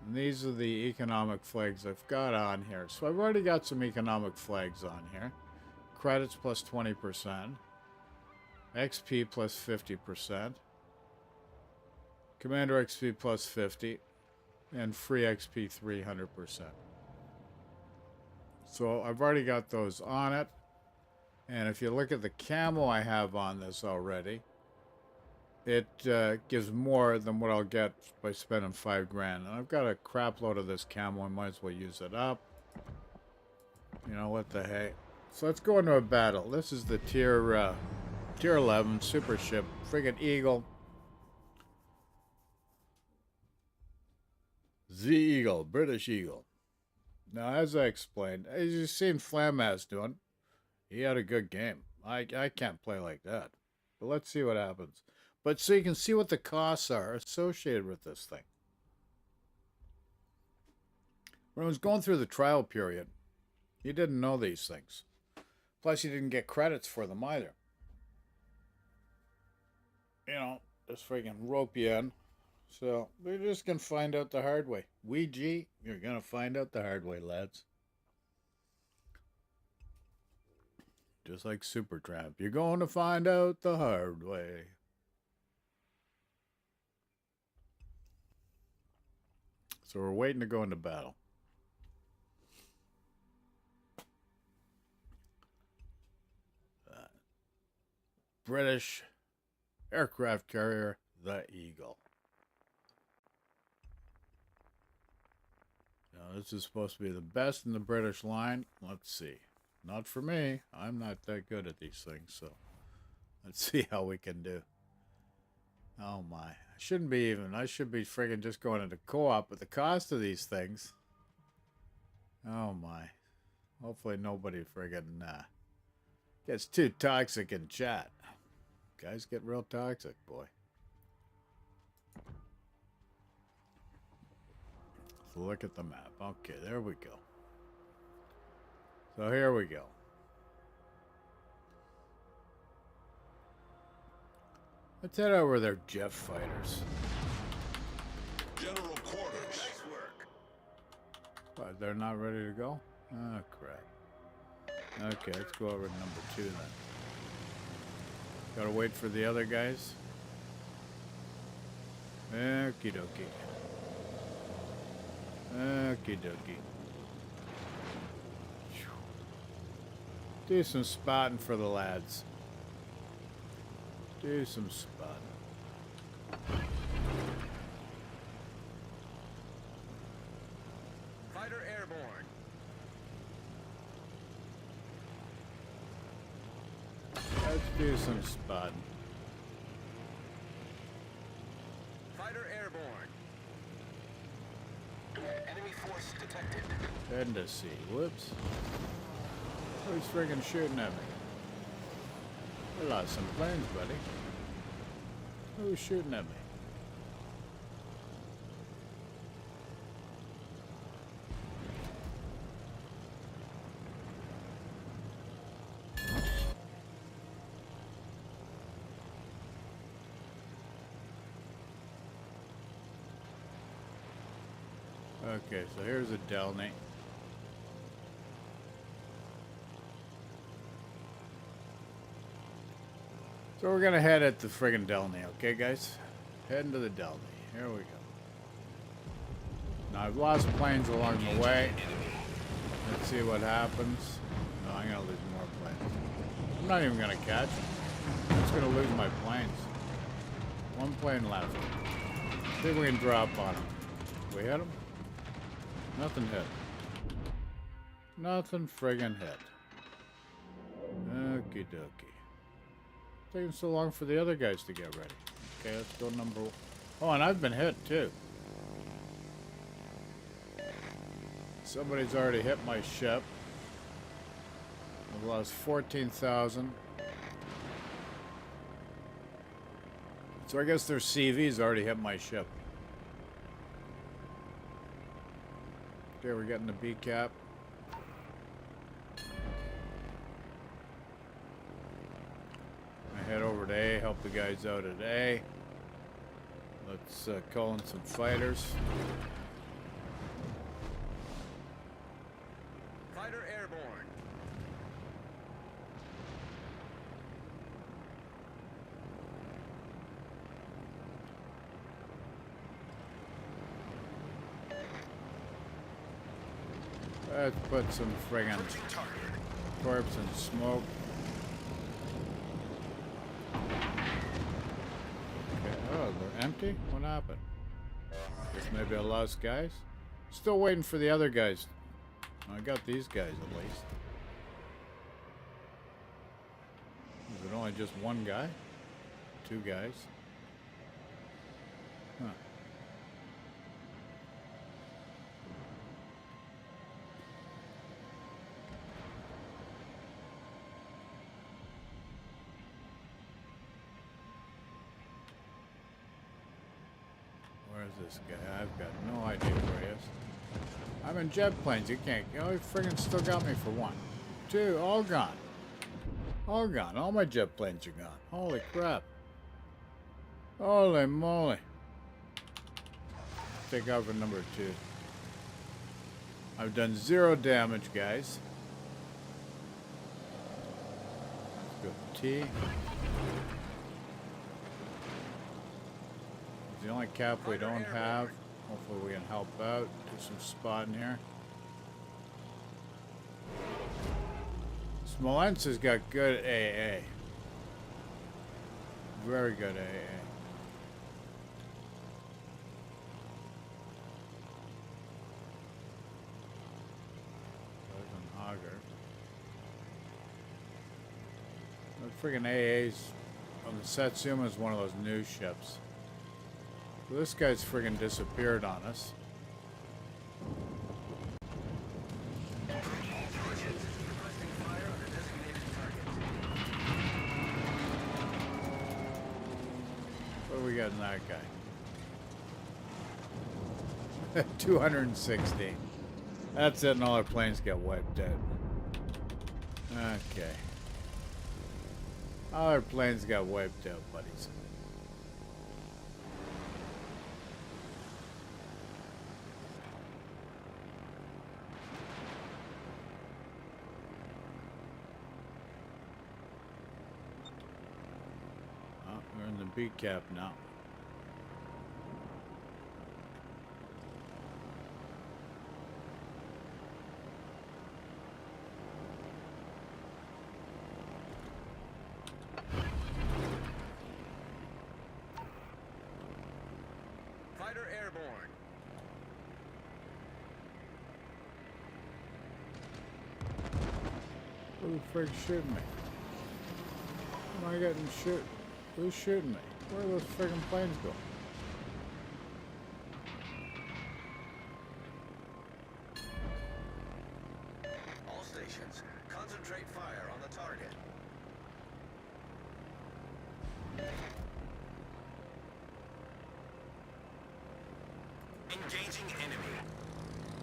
[SPEAKER 1] And these are the economic flags I've got on here. So I've already got some economic flags on here. Credits plus 20%. XP plus 50%. Commander XP plus 50. And free XP 300%. So I've already got those on it. And if you look at the camo I have on this already, it gives more than what I'll get by spending $5 grand. And I've got a crap load of this camo. I might as well use it up. You know, what the heck. So let's go into a battle. This is the tier 11 super ship. Friggin' Eagle. The Eagle. British Eagle. Now, as I explained, as you've seen Flamaz doing, he had a good game. I can't play like that. But let's see what happens. But so you can see what the costs are associated with this thing. When I was going through the trial period, you didn't know these things. Plus, you didn't get credits for them either. You know, just freaking rope you in. So, we're just going to find out the hard way. Ouija, you're going to find out the hard way, lads. Just like Supertramp, you're going to find out the hard way. So we're waiting to go into battle. British aircraft carrier, the Eagle. Now, this is supposed to be the best in the British line. Let's see. Not for me. I'm not that good at these things, so let's see how we can do. Oh my. I shouldn't be even. I should be friggin' just going into co-op, but the cost of these things. Oh my. Hopefully nobody friggin' gets too toxic in chat. Guys get real toxic, boy. So look at the map. Okay, there we go. So here we go. Let's head over there, jet fighters.
[SPEAKER 5] General quarters.
[SPEAKER 6] Nice work.
[SPEAKER 1] What, they're not ready to go? Oh, crap. Okay, let's go over to number 2 then. Gotta wait for the other guys. Okie dokie. Okie dokie. Do some spotting for the lads. Do some spotting.
[SPEAKER 6] Fighter airborne.
[SPEAKER 1] Let's do some spotting.
[SPEAKER 6] Fighter airborne. Enemy force detected.
[SPEAKER 1] Heading to sea. Whoops. Who's friggin' shooting at me? We lost some planes, buddy. Who's shooting at me? Okay, so here's a Delny. So we're gonna head at the friggin' Delny, okay guys? Heading to the Delny. Here we go. Now I've lost planes along the way. Let's see what happens. No, I'm gonna lose more planes. I'm not even gonna catch them. I'm just gonna lose my planes. One plane left. See if we can drop on them. We hit them? Nothing hit. Nothing friggin' hit. Okie dokie. Taking so long for the other guys to get ready. Okay, let's go number 1. Oh, and I've been hit too. Somebody's already hit my ship. I've lost 14,000. So I guess their CV's already hit my ship. Okay, we're getting the B cap. I head over to A, help the guys out at A. Let's call in some fighters.
[SPEAKER 7] Fighter airborne.
[SPEAKER 1] Let's put some friggin' corpse in smoke. Okay. Oh, they're empty? What happened? Guess maybe I lost guys? Still waiting for the other guys. I got these guys at least. Is it only just one guy? Two guys? Huh. Where's this guy? I've got no idea where he is. I'm in jet planes. You can't. Oh, you friggin' still got me for one. Two, all gone. All gone. All my jet planes are gone. Holy crap. Holy moly. Take off at number 2. I've done 0 damage, guys. Let's go T. It's the only cap we don't have. Hopefully we can help out. Do some spotting here. Smolensk has got good AA. Very good AA. There's an auger. The friggin' AA's on the Satsuma is one of those new ships. So this guy's friggin' disappeared on us. What do we got in that guy? 260. That's it, and all our planes get wiped out. Okay. All our planes got wiped out, buddies. Oh, we're in the B cap now.
[SPEAKER 7] Fighter airborne.
[SPEAKER 1] Who the frick shooting me? Am I getting shoot? Who's shooting me? Where are those friggin' planes going?
[SPEAKER 7] All stations, concentrate fire on the target. Engaging enemy.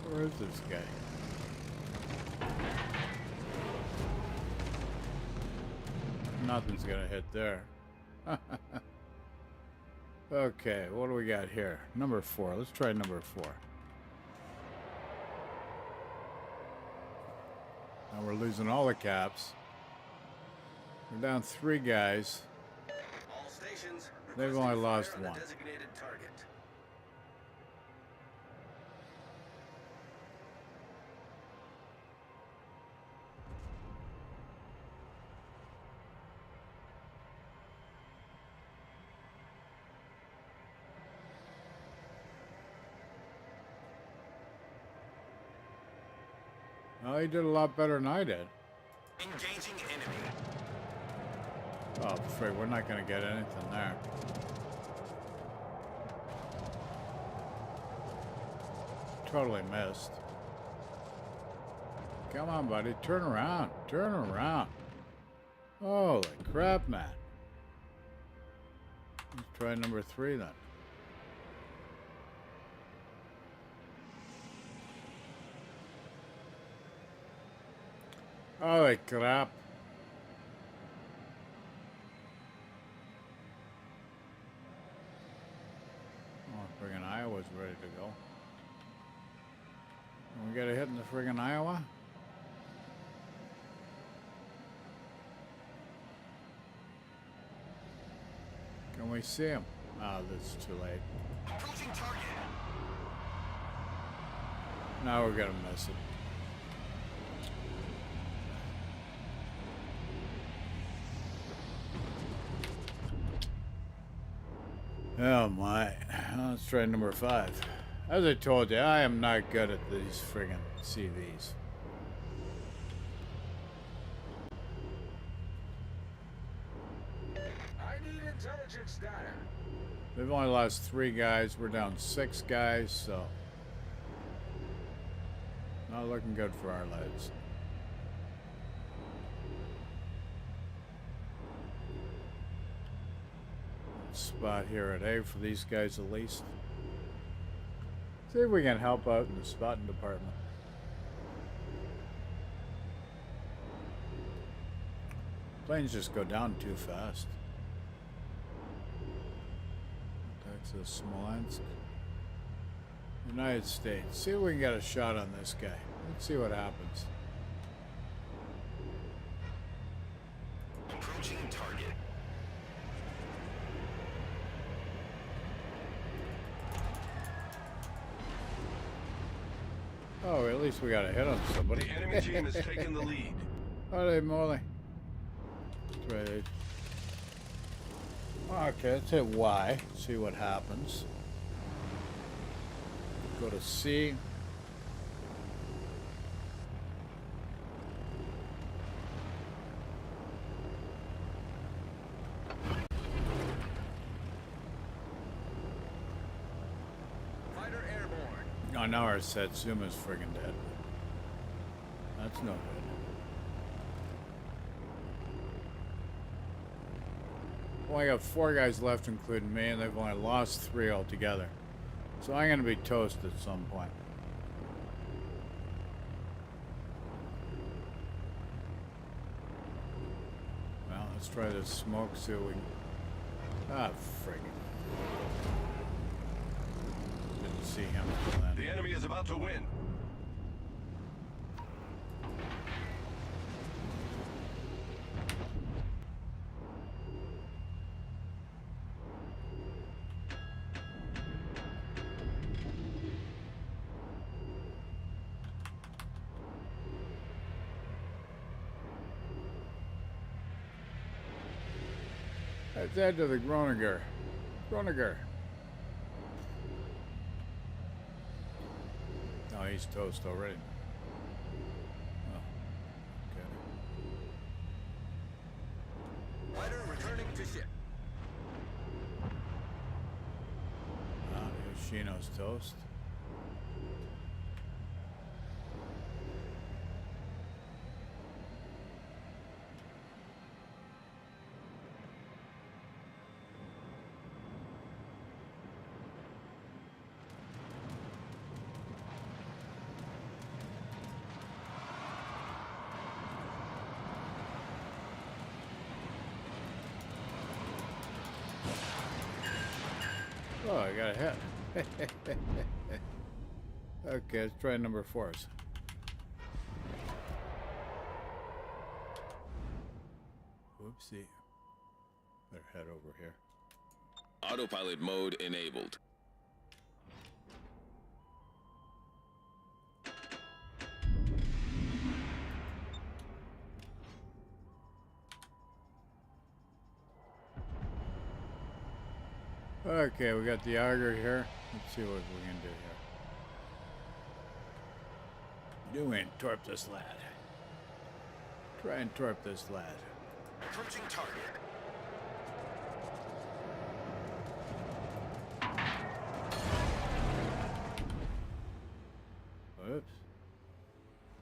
[SPEAKER 1] Where is this guy? Nothing's gonna hit there. Okay, what do we got here? Number 4. Let's try number 4. Now we're losing all the caps. We're down 3 guys.
[SPEAKER 7] All stations.
[SPEAKER 1] They've only
[SPEAKER 7] requesting
[SPEAKER 1] lost
[SPEAKER 7] fire on the
[SPEAKER 1] 1.
[SPEAKER 7] designated target.
[SPEAKER 1] Oh, he did a lot better than I did.
[SPEAKER 7] Engaging enemy.
[SPEAKER 1] Oh, frig, we're not gonna get anything there. Totally missed. Come on, buddy. Turn around. Turn around. Holy crap, man. Let's try number 3 then. Holy crap. Oh, friggin' Iowa's ready to go. We got a hit in the friggin' Iowa? Can we see him? Ah, this is too late.
[SPEAKER 7] Approaching target.
[SPEAKER 1] Now we're gonna miss it. Oh my. Let's try number 5. As I told you, I am not good at these friggin' CVs.
[SPEAKER 5] I need intelligence data.
[SPEAKER 1] They've only lost 3 guys. We're down 6 guys, so not looking good for our lads. Spot here at A for these guys at least. See if we can help out in the spotting department. Planes just go down too fast. Texas, Smolensk. United States. See if we can get a shot on this guy. Let's see what happens.
[SPEAKER 7] Approaching target.
[SPEAKER 1] Oh, at least we got a hit on somebody.
[SPEAKER 5] The enemy team has taken the lead.
[SPEAKER 1] Holy moly. That's right. Okay, let's hit Y. See what happens. Go to C.
[SPEAKER 7] Fighter airborne.
[SPEAKER 1] Oh, now our Satsuma's friggin' dead. That's no good. Well, I got 4 guys left, including me, and they've only lost 3 altogether. So I'm gonna be toast at some point. Well, let's try this smoke, see what we can... Ah, friggin'. Didn't see him until then.
[SPEAKER 5] The enemy is about to win.
[SPEAKER 1] Let's head to the Groninger. Groninger. Oh, he's toast already. Oh, okay.
[SPEAKER 7] Fighter returning to ship.
[SPEAKER 1] Yoshino's toast. Oh, I got a hit. Okay, let's try number 4s. Whoopsie. Better head over here.
[SPEAKER 8] Autopilot mode enabled.
[SPEAKER 1] Okay, we got the auger here. Let's see what we can do here. Do and torp this lad. Try and torp this lad.
[SPEAKER 7] Approaching target.
[SPEAKER 1] Whoops.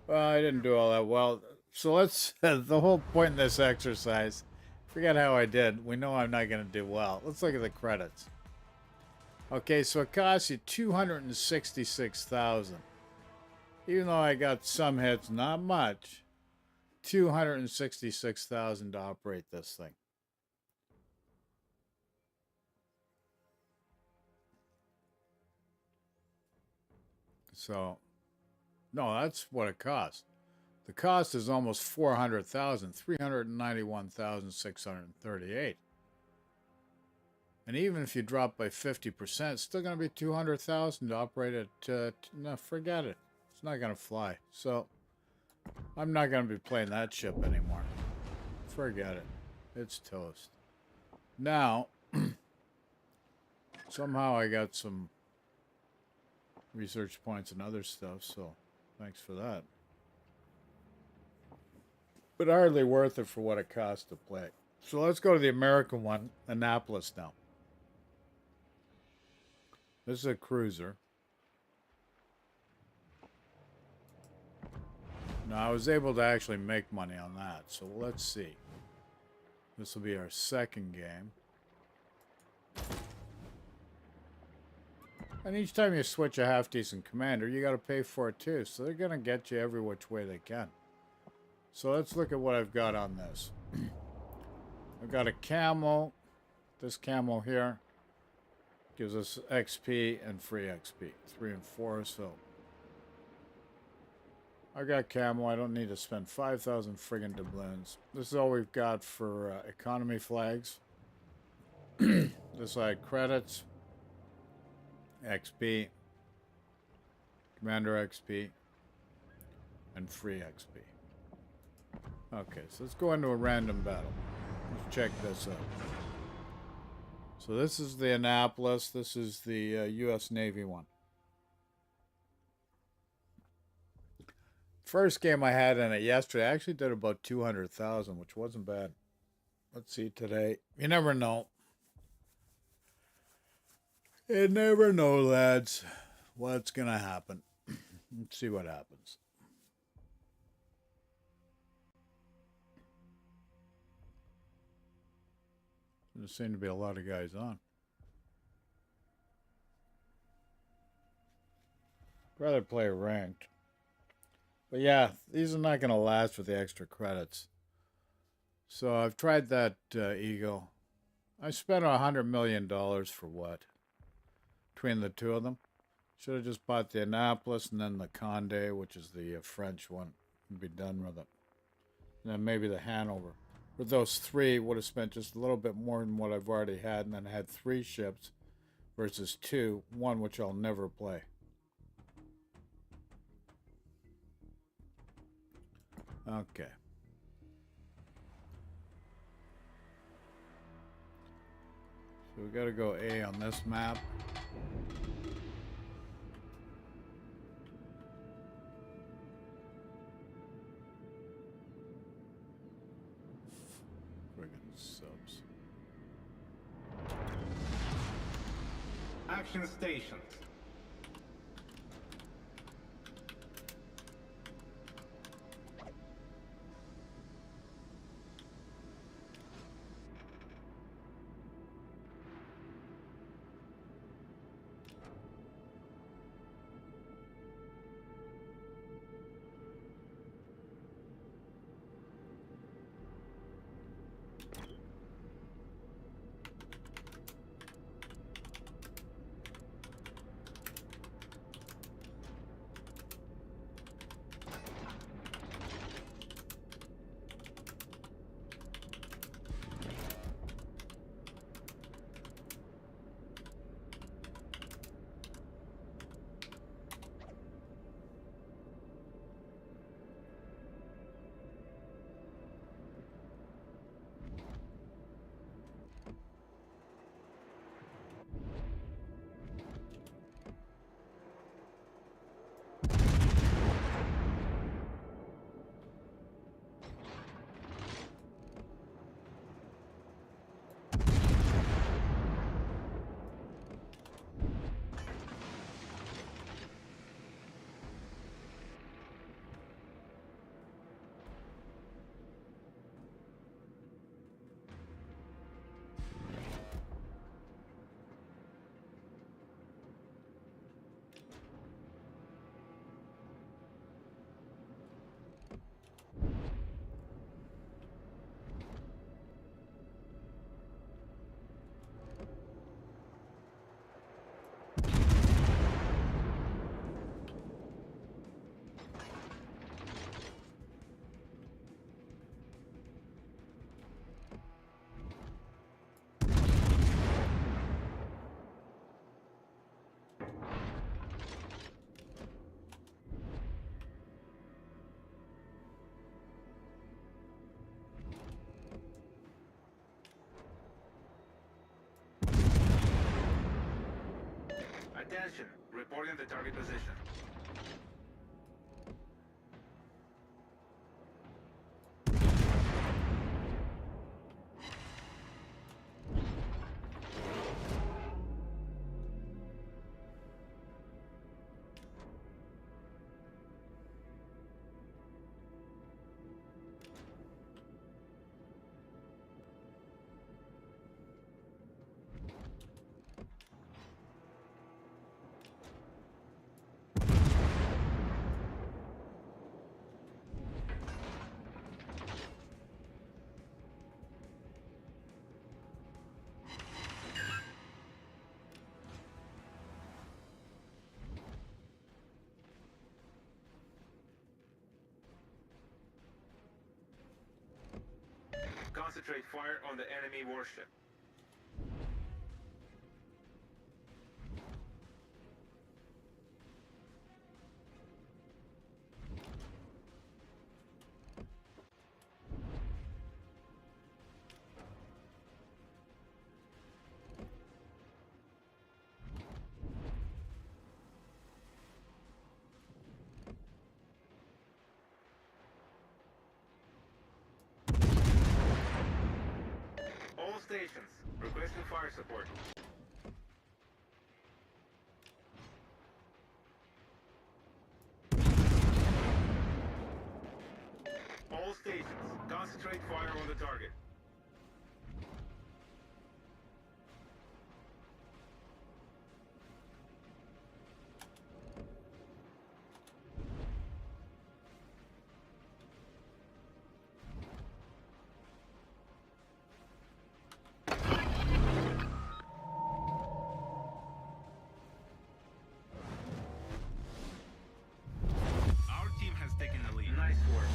[SPEAKER 1] Well, I didn't do all that well. So let's, the whole point in this exercise, forget how I did. We know I'm not going to do well. Let's look at the credits. Okay, so it costs you $266,000. Even though I got some hits, not much. $266,000 to operate this thing. So, no, that's what it costs. The cost is almost $400,000, $391,638. And even if you drop by 50%, it's still going to be $200,000 to operate it. No, forget it. It's not going to fly. So I'm not going to be playing that ship anymore. Forget it. It's toast. Now, somehow I got some research points and other stuff, so thanks for that. But hardly worth it for what it costs to play. So let's go to the American one, Annapolis now. This is a cruiser. Now, I was able to actually make money on that, so let's see. This will be our second game. And each time you switch a half-decent commander, you got to pay for it too, so they're going to get you every which way they can. So let's look at what I've got on this. I've got a camo. This camo here gives us XP and free XP. 3 and 4, so I got camo. I don't need to spend 5,000 friggin' doubloons. This is all we've got for economy flags. This side credits, XP, commander XP, and free XP. Okay, so let's go into a random battle. Let's check this out. So this is the Annapolis. This is the U.S. Navy one. First game I had in it yesterday, I actually did about 200,000, which wasn't bad. Let's see today. You never know. You never know, lads, what's going to happen. Let's see what happens. There seem to be a lot of guys on. Rather play ranked. But yeah, these are not going to last with the extra credits. So I've tried that Eagle. I spent $100 million for what? Between the two of them. Should have just bought the Annapolis and then the Condé, which is the French one, and be done with it. And then maybe the Hanover. With those three, would have spent just a little bit more than what I've already had, and then had 3 ships versus 2, one which I'll never play. Okay. So we got to go A on this map. Subs.
[SPEAKER 9] Action stations. reporting the target position. Concentrate fire on the enemy warship. All stations, requesting fire support. All stations, concentrate fire on the target. Our team has taken the lead. Nice work.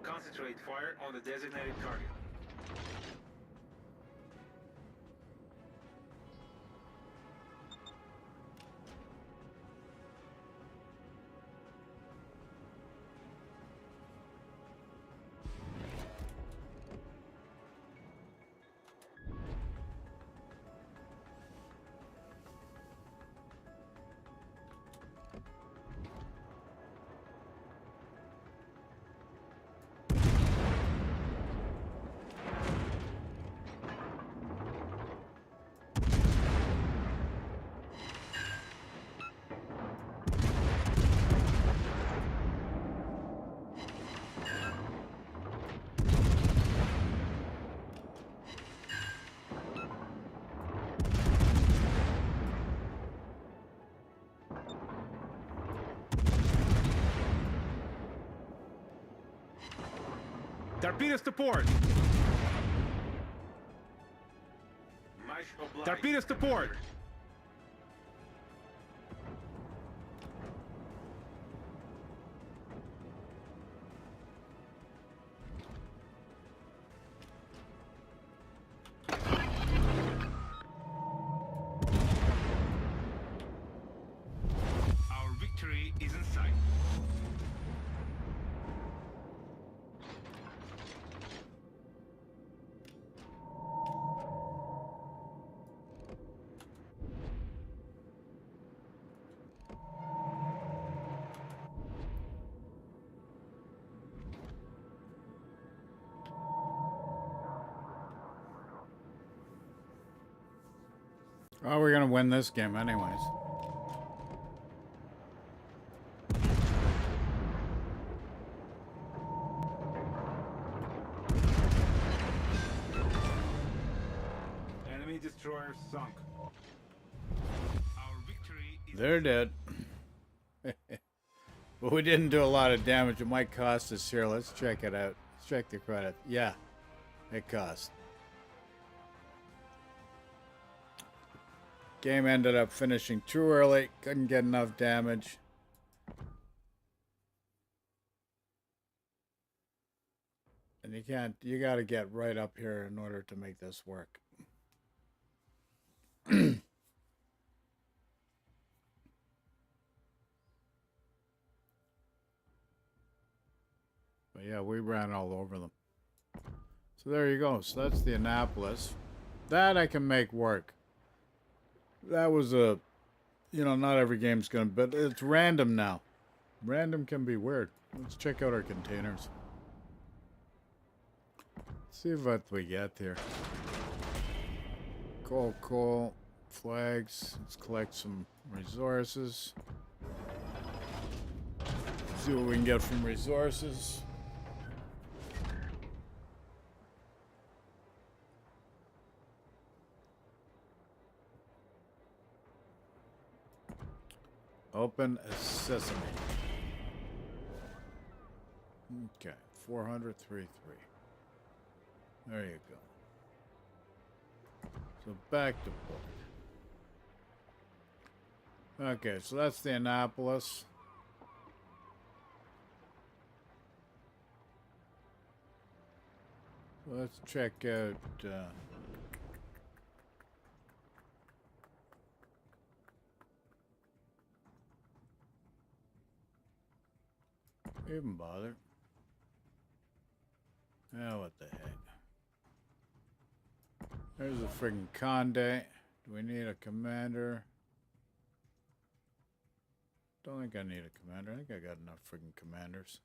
[SPEAKER 9] Concentrate fire on the designated target. Torpedoes to port. Much obliged. Torpedoes to port. Our victory is in sight.
[SPEAKER 1] Oh, we're gonna win this game anyways.
[SPEAKER 9] Enemy destroyer sunk.
[SPEAKER 4] Our victory is
[SPEAKER 1] They're dead. But we didn't do a lot of damage. It might cost us here. Let's check it out. Let's check the credit. Yeah, it cost. Game ended up finishing too early. Couldn't get enough damage. And you can't, you got to get right up here in order to make this work. But yeah, we ran all over them. So there you go. So that's the Annapolis. That I can make work. That was a, you know, not every game's gonna, but it's random now. Random can be weird. Let's check out our containers. See what we get here. Coal, flags. Let's collect some resources. See what we can get from resources. Open a sesame. Okay, 400.33. There you go. So back to port. Okay, so that's the Annapolis. Let's check out. Even bother. Oh, what the heck. There's a friggin' Conde. Do we need a commander? Don't think I need a commander. I think I got enough friggin' commanders.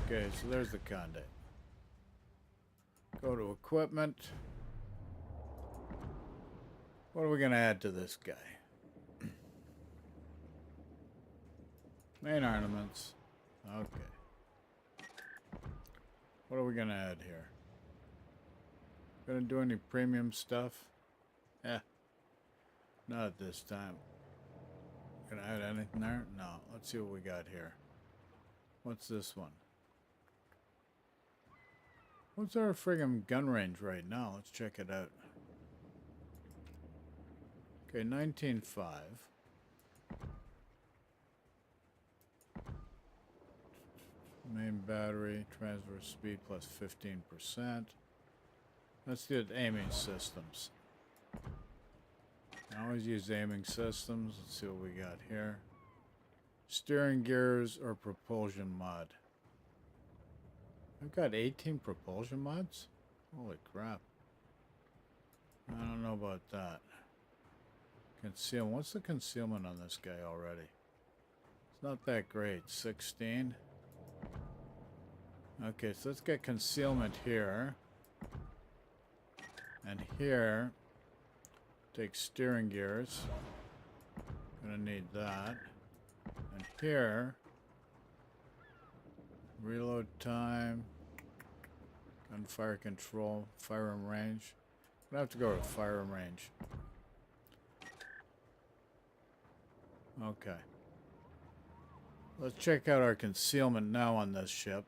[SPEAKER 1] Okay, so there's the Conde. Go to equipment. What are we gonna add to this guy? Main ornaments. Okay. What are we gonna add here? Gonna do any premium stuff? Yeah. Not at this time. Gonna add anything there? No. Let's see what we got here. What's this one? What's our friggin' gun range right now? Let's check it out. Okay, 19.5. Main battery, transfer speed plus 15%. Let's do aiming systems. I always use aiming systems. Let's see what we got here. Steering gears or propulsion mod. I've got 18 propulsion mods? Holy crap. I don't know about that. Conceal. What's the concealment on this guy already? It's not that great. 16. Okay, so let's get concealment here. And here, take steering gears. Gonna need that. And here, reload time, gunfire control, firearm range. I'm gonna have to go to firearm range. Okay. Let's check out our concealment now on this ship.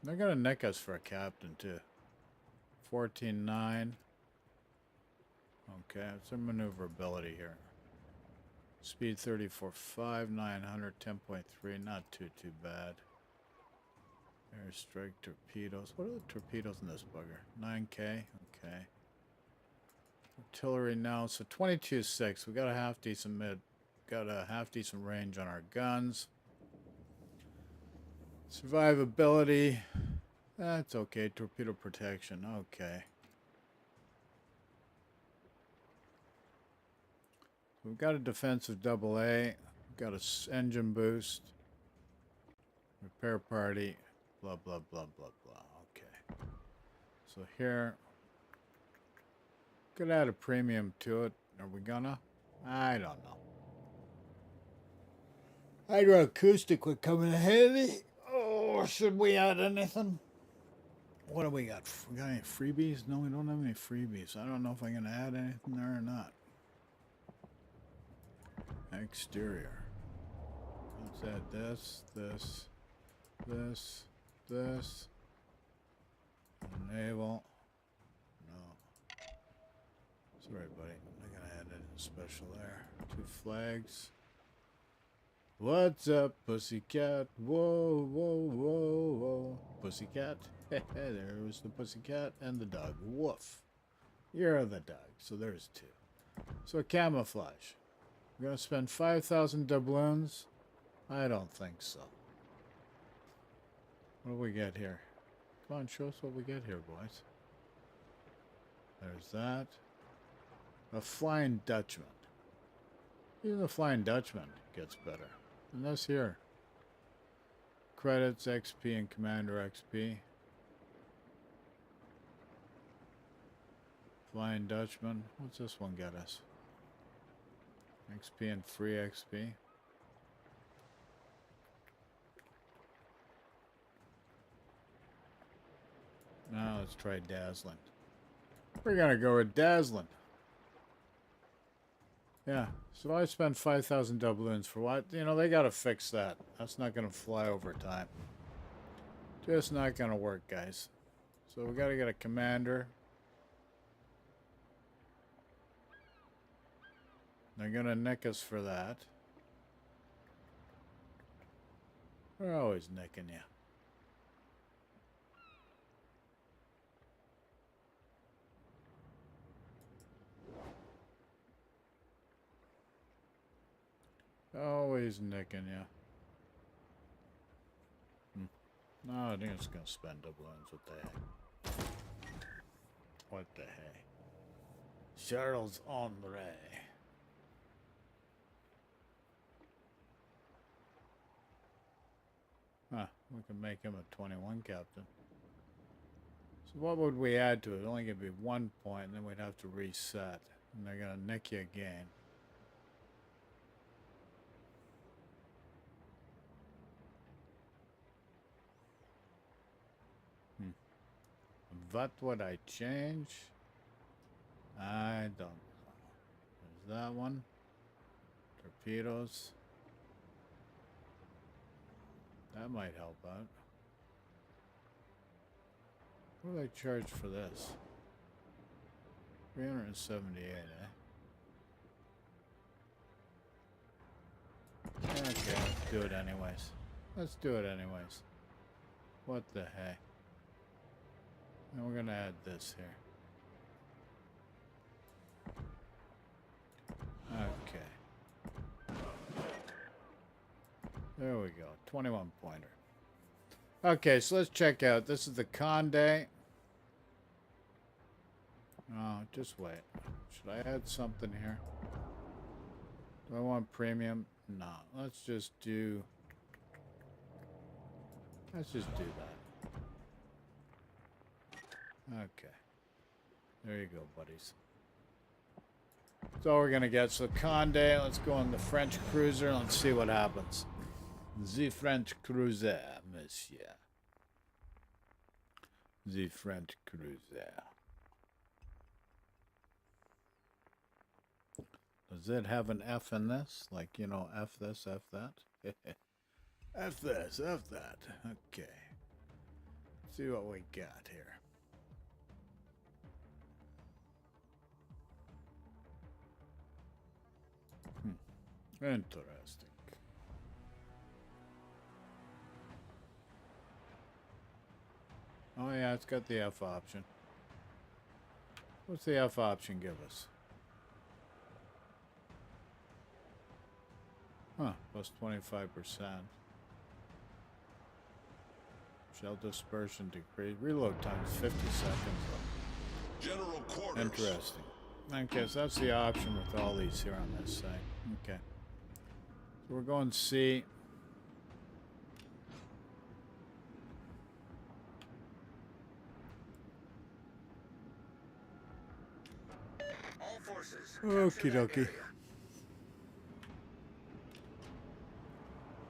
[SPEAKER 1] They're gonna nick us for a captain too. 14.9. Okay, it's our maneuverability here. Speed 34.5, 900, 10.3. Not too bad. Airstrike torpedoes. What are the torpedoes in this bugger? 9K. Okay. Artillery now. So 22.6. We got a half decent range on our guns. Survivability. That's okay. Torpedo protection. Okay. We've got a defensive AA. We've got a engine boost. Repair party. Blah, blah, blah, blah, blah. Okay. So here. Could add a premium to it. Are we gonna? I don't know. Hydroacoustic would come in handy. Oh, should we add anything? What do we got? We got any freebies? No, we don't have any freebies. I don't know if I'm gonna add anything there or not. Exterior. Let's add this. Naval. No. Sorry, buddy. I'm gonna add anything special there. 2 flags. What's up, pussycat? Whoa, whoa, whoa, whoa. Pussycat. There was the pussycat and the dog. Woof. You're the dog. So there's 2. So camouflage. We're going to spend 5,000 doubloons? I don't think so. What do we get here? Come on, show us what we get here, boys. There's that. A Flying Dutchman. Even the Flying Dutchman gets better. And this here. Credits, XP, and Commander XP. Flying Dutchman. What's this one get us? XP and free XP. Now let's try Dazzling. We're gonna go with Dazzling. Yeah, so I spent 5,000 doubloons for what? You know, they gotta fix that. That's not gonna fly over time. Just not gonna work, guys. So we gotta get a commander. They're gonna nick us for that. They're always nicking you. Always nicking you. No, I think it's gonna spend doubloons. What the heck? What the heck? Charles Andre. Huh, we can make him a 21 captain. So what would we add to it? Only gonna be 1 point, and then we'd have to reset. And they're gonna nick you again. What would I change? I don't know. There's that one. Torpedoes. That might help out. What do they charge for this? 378, eh? Okay, let's do it anyways. Let's do it anyways. What the heck? And we're gonna add this here. Okay. There we go. 21 pointer. Okay, so let's check out. This is the Conde. Oh, just wait. Should I add something here? Do I want premium? No. Let's just do that. Okay. There you go, buddies. That's all we're gonna get. So Conde, let's go on the French cruiser and let's see what happens. The French cruiser, monsieur. The French cruiser. Does it have an F in this? Like, you know, F this, F that? F this, F that. Okay. See what we got here. Interesting. Oh yeah, it's got the F option. What's the F option give us? Huh, plus 25%. Shell dispersion decrease. Reload time is 50 seconds.
[SPEAKER 5] General quarters.
[SPEAKER 1] Interesting. Okay, so that's the option with all these here on this side. Okay. So we're going C.
[SPEAKER 7] All forces.
[SPEAKER 1] Okie dokie.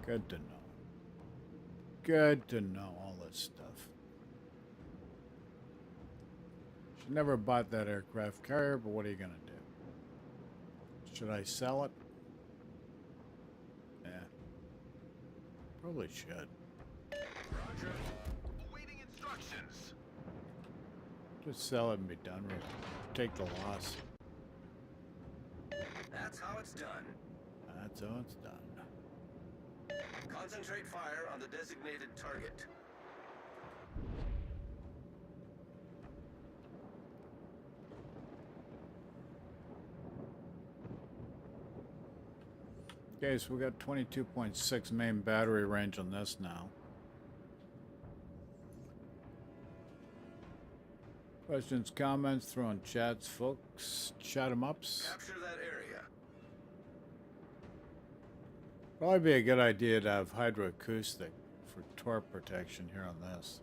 [SPEAKER 1] Good to know. Good to know all this stuff. Should never bought that aircraft carrier, but what are you gonna do? Should I sell it? Yeah. Probably should.
[SPEAKER 7] Roger. Awaiting instructions.
[SPEAKER 1] Just sell it and be done with it. Take the loss.
[SPEAKER 7] That's how it's done.
[SPEAKER 1] That's how it's done.
[SPEAKER 7] Concentrate fire on the designated target.
[SPEAKER 1] Okay, so we got 22.6 main battery range on this now. Questions, comments, throw in chats, folks. Chat 'em ups.
[SPEAKER 7] Capture that area.
[SPEAKER 1] Probably be a good idea to have hydroacoustic for torque protection here on this.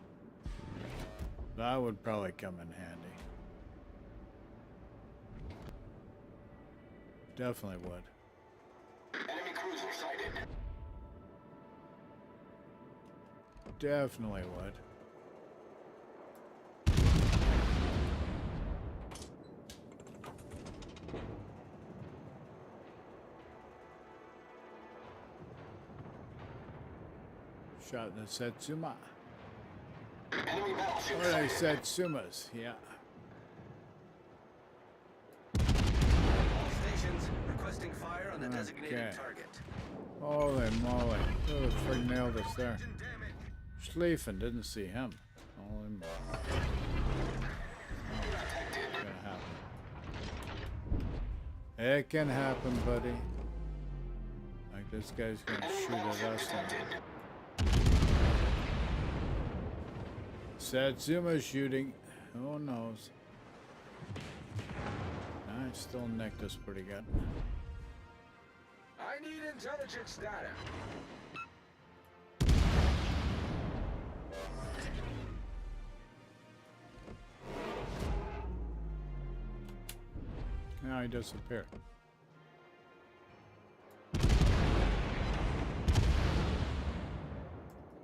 [SPEAKER 1] That would probably come in handy. Definitely would.
[SPEAKER 7] Enemy cruiser sighted.
[SPEAKER 1] Definitely would. Shot in the Satsuma.
[SPEAKER 7] Enemy battleship
[SPEAKER 1] Or they
[SPEAKER 7] sighted.
[SPEAKER 1] Satsumas, yeah.
[SPEAKER 7] All stations requesting fire on the designated
[SPEAKER 1] Okay.
[SPEAKER 7] target.
[SPEAKER 1] Holy moly. Who the frig nailed us there?
[SPEAKER 7] Engine damage.
[SPEAKER 1] Schlieffen, didn't see him. Holy moly. It's gonna happen. It can happen, buddy. Like this guy's gonna
[SPEAKER 7] Enemy
[SPEAKER 1] shoot at
[SPEAKER 7] battleship
[SPEAKER 1] us now.
[SPEAKER 7] detected.
[SPEAKER 1] Satsuma shooting. Who knows? I still nicked us pretty good.
[SPEAKER 7] I need intelligence data.
[SPEAKER 1] Now he disappeared.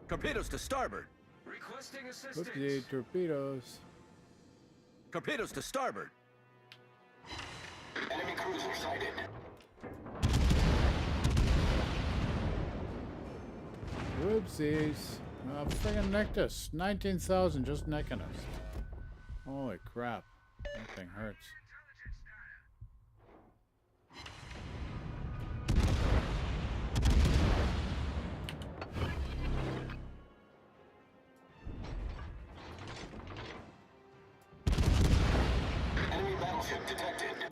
[SPEAKER 7] Torpedoes to starboard. Requesting assistance.
[SPEAKER 1] Put the torpedoes.
[SPEAKER 7] Torpedoes to starboard. Enemy cruiser sighted.
[SPEAKER 1] Whoopsies. Friggin' nicked us. 19,000 just necking us. Holy crap. That thing hurts.
[SPEAKER 7] Enemy battleship detected.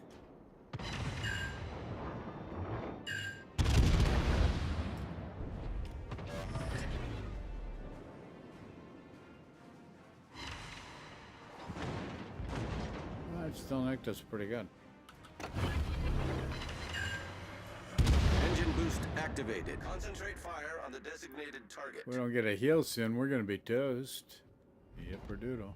[SPEAKER 1] It still nicked us pretty good.
[SPEAKER 7] Engine boost activated. Concentrate fire on the designated target.
[SPEAKER 1] If we don't get a heal soon, we're gonna be toast. Yep, doodle.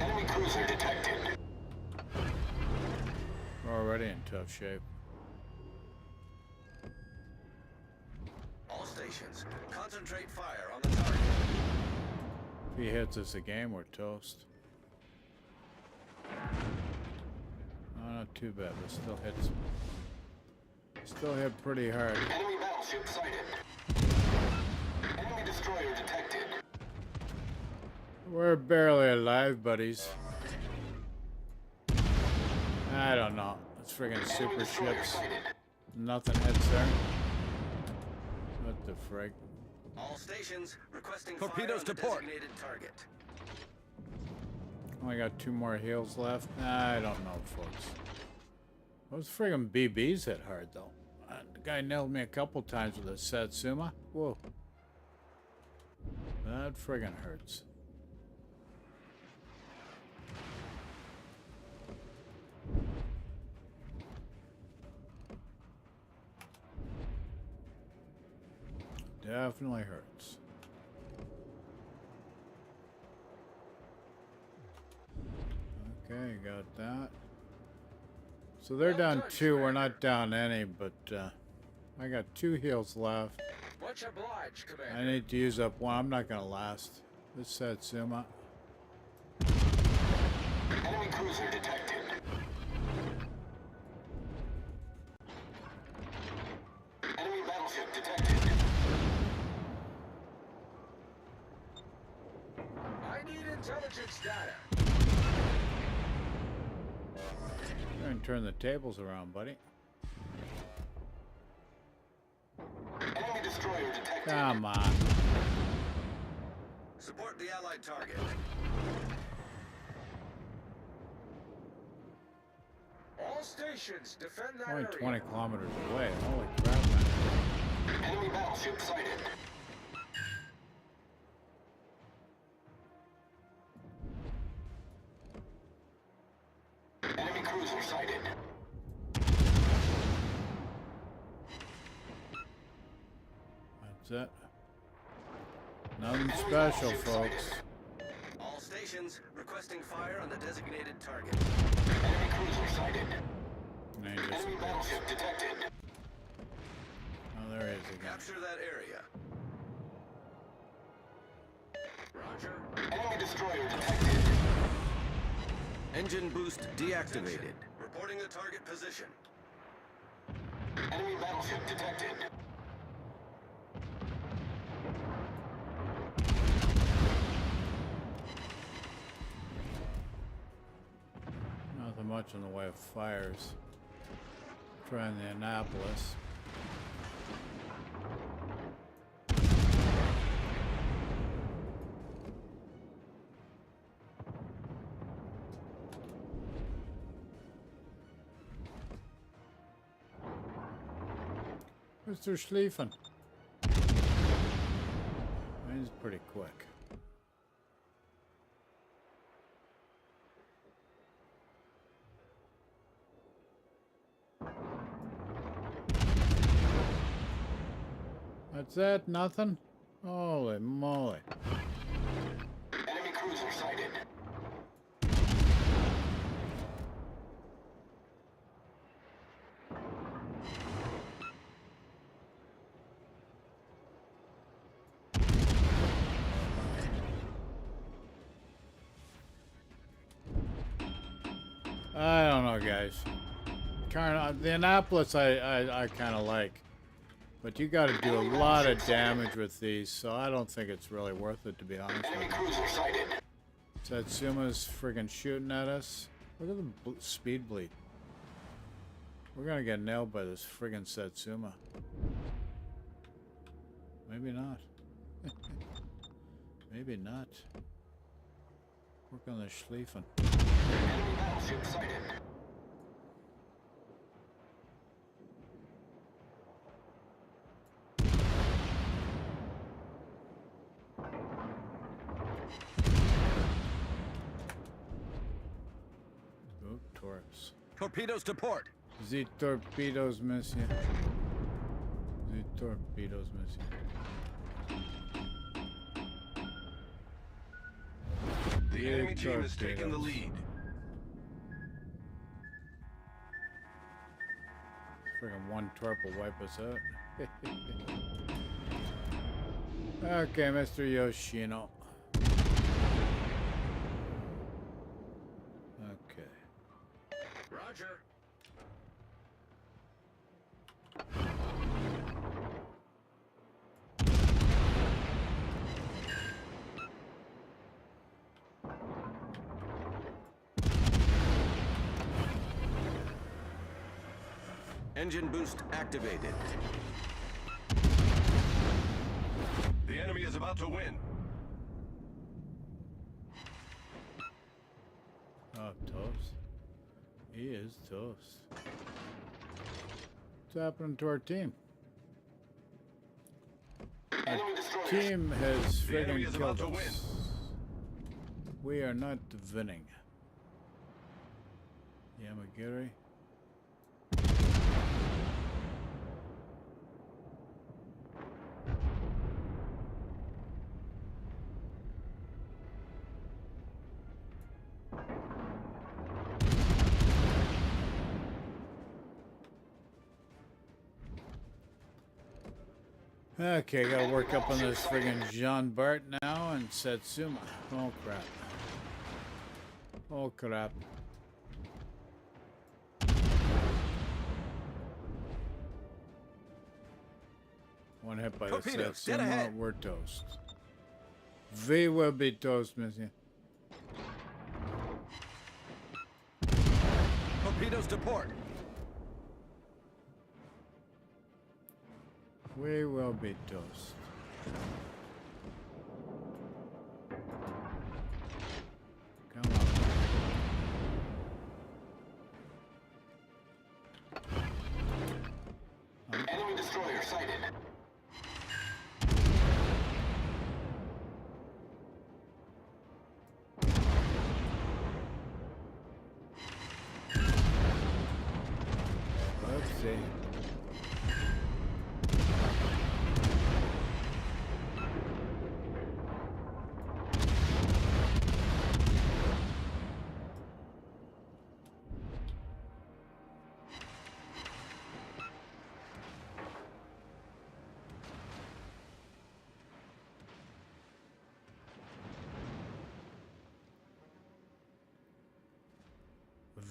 [SPEAKER 7] Enemy cruiser detected.
[SPEAKER 1] We're already in tough shape.
[SPEAKER 7] All stations, concentrate fire on the target.
[SPEAKER 1] If he hits us again, we're toast. Oh, not too bad, but still hits. Still hit pretty hard.
[SPEAKER 7] Enemy battleship battleship sighted. Enemy destroyer detected.
[SPEAKER 1] We're barely alive, buddies. I don't know. It's friggin' super ships. Nothing hits there. What the frig?
[SPEAKER 7] All stations requesting
[SPEAKER 10] Torpedoes
[SPEAKER 7] fire on
[SPEAKER 10] to
[SPEAKER 7] the
[SPEAKER 10] port.
[SPEAKER 7] designated target.
[SPEAKER 1] Only got 2 more heals left. I don't know, folks. Those friggin' BBs hit hard, though. The guy nailed me a couple times with a Satsuma. Whoa. That friggin' hurts. Definitely hurts. Okay, got that. So they're down 2. We're not down any, but I got 2 heals left.
[SPEAKER 10] Much obliged,
[SPEAKER 1] I
[SPEAKER 10] Commander.
[SPEAKER 1] need to use up 1. I'm not gonna last. This Satsuma.
[SPEAKER 7] Enemy cruiser detected. Enemy battleship detected.
[SPEAKER 10] I need intelligence data.
[SPEAKER 1] Try and turn the tables around, buddy.
[SPEAKER 7] Enemy destroyer detected.
[SPEAKER 1] Come on.
[SPEAKER 7] Support the allied target.
[SPEAKER 10] All stations defend that
[SPEAKER 1] Only
[SPEAKER 10] area.
[SPEAKER 1] 20 kilometers away. Holy crap, man.
[SPEAKER 7] Enemy battleship sighted. Enemy cruiser sighted.
[SPEAKER 1] That's it. Nothing special, folks.
[SPEAKER 7] All stations requesting fire on the designated target. Enemy cruiser sighted.
[SPEAKER 1] And he just
[SPEAKER 7] Enemy battleship detected.
[SPEAKER 1] oh, there he is again.
[SPEAKER 7] Capture that area.
[SPEAKER 10] Roger.
[SPEAKER 7] Enemy destroyer detected.
[SPEAKER 10] Engine boost deactivated.
[SPEAKER 7] Reporting the target position. Enemy battleship detected.
[SPEAKER 1] Nothing much in the way of fires. Trying the Annapolis. Mr. Schlieffen. He's pretty quick. That's it? Nothing? Holy moly.
[SPEAKER 7] Enemy cruiser sighted.
[SPEAKER 1] I don't know, guys. The Annapolis I kind of like. But you got to do a lot of damage with these, so I don't think it's really worth it, to be honest
[SPEAKER 7] Enemy
[SPEAKER 1] with you.
[SPEAKER 7] cruiser sighted.
[SPEAKER 1] Satsuma's friggin' shooting at us. Look at the speed bleed. We're gonna get nailed by this friggin' Satsuma. Maybe not. Maybe not. Work on the Schlieffen.
[SPEAKER 7] Enemy battleship sighted.
[SPEAKER 1] Oop, torps.
[SPEAKER 10] Torpedoes to port.
[SPEAKER 1] The torpedoes, monsieur. The torpedoes, monsieur.
[SPEAKER 5] The enemy team has taken the lead.
[SPEAKER 1] Friggin' one torp will wipe us out. Okay, Mr. Yoshino. Okay.
[SPEAKER 10] Roger. Engine boost activated.
[SPEAKER 5] The enemy is about to win.
[SPEAKER 1] Oh, toast. He is toast. What's happening to our team? Our team has
[SPEAKER 5] The enemy
[SPEAKER 1] friggin'
[SPEAKER 5] is about
[SPEAKER 1] killed
[SPEAKER 5] to
[SPEAKER 1] us. We are not winning. Yamagiri. Okay, gotta work up on this friggin' Jean Bart now and Satsuma. Oh crap. Oh crap. One hit by the
[SPEAKER 10] Torpedoes, dead
[SPEAKER 1] Satsuma,
[SPEAKER 10] ahead.
[SPEAKER 1] we're toast. We will be toast, monsieur.
[SPEAKER 10] Torpedoes to port.
[SPEAKER 1] We will be toast. Come on.
[SPEAKER 10] Enemy destroyer sighted.
[SPEAKER 1] Let's see.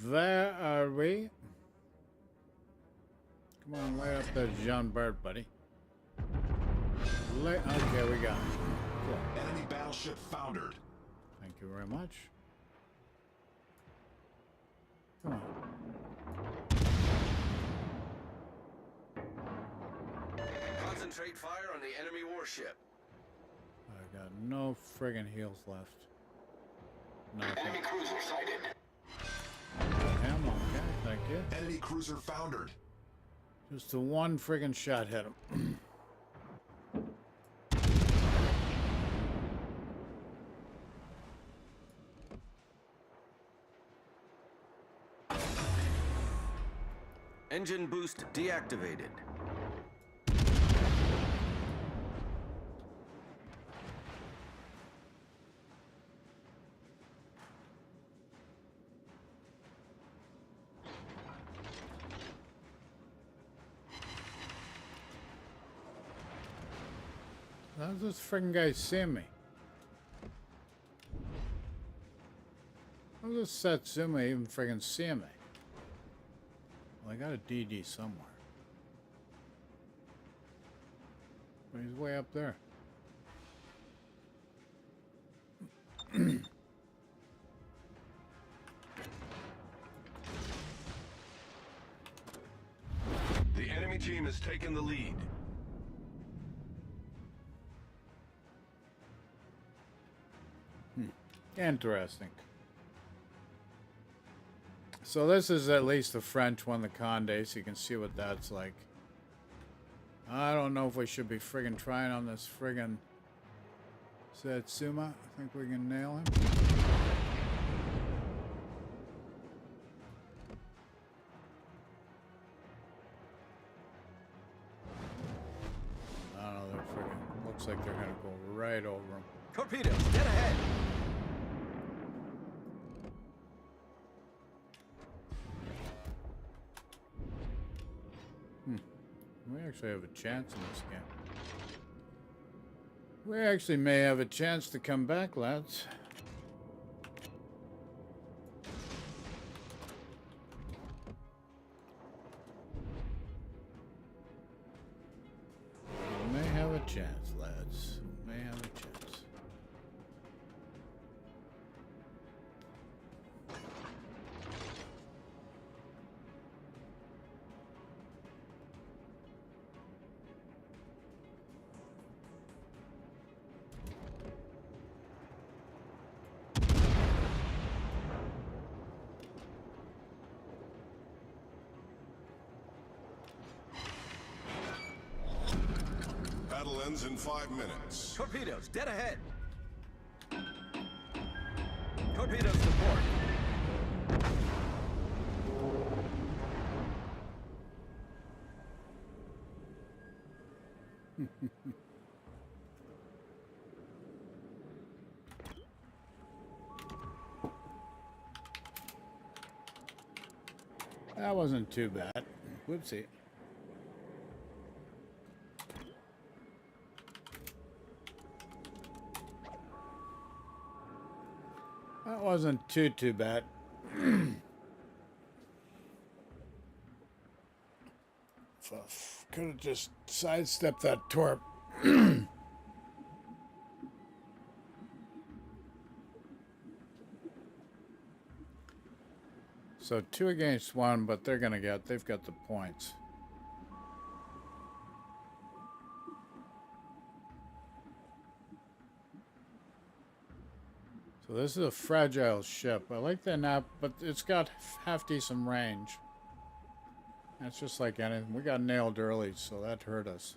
[SPEAKER 1] Where are we? Come on, light up that Jean Bart, buddy. Okay, we got it. Cool.
[SPEAKER 5] Enemy battleship foundered.
[SPEAKER 1] Thank you very much. Come on.
[SPEAKER 10] Concentrate fire on the enemy warship.
[SPEAKER 1] I got no friggin' heals left. Nothing.
[SPEAKER 10] Enemy cruiser sighted.
[SPEAKER 1] Ammo, okay, thank you.
[SPEAKER 5] Enemy cruiser foundered.
[SPEAKER 1] Just the one friggin' shot hit him.
[SPEAKER 10] Engine boost deactivated.
[SPEAKER 1] How's this friggin' guy seeing me? How's this Satsuma even friggin' seeing me? Well, I got a DD somewhere. But he's way up there.
[SPEAKER 5] The enemy team has taken the lead.
[SPEAKER 1] Interesting. So this is at least the French one, the Condé, so you can see what that's like. I don't know if we should be friggin' trying on this friggin' Satsuma. I think we can nail him. I don't know, they're friggin', looks like they're gonna go right over him.
[SPEAKER 10] Torpedoes, dead ahead.
[SPEAKER 1] We actually have a chance in this game. We actually may have a chance to come back, lads. We may have a chance, lads. We may have a chance.
[SPEAKER 5] Battle ends in 5 minutes.
[SPEAKER 7] Torpedoes, dead ahead. Torpedoes to port.
[SPEAKER 1] That wasn't too bad. Whoopsie. That wasn't too bad. Could have just sidestepped that torp. So 2 against 1, but they've got the points. So this is a fragile ship. I like the nap, but it's got half decent range. That's just like anything. We got nailed early, so that hurt us.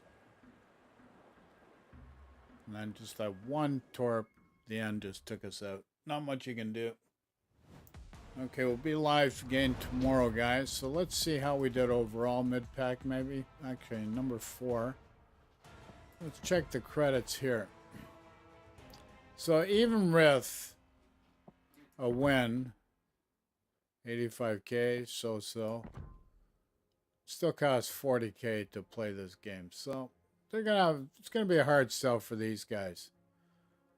[SPEAKER 1] And then just that one torp, the end just took us out. Not much you can do. Okay, we'll be live again tomorrow, guys. So let's see how we did overall. Mid-pack, maybe. Actually, number 4. Let's check the credits here. So even with a win, 85K, so-so, still costs 40K to play this game. So it's gonna be a hard sell for these guys.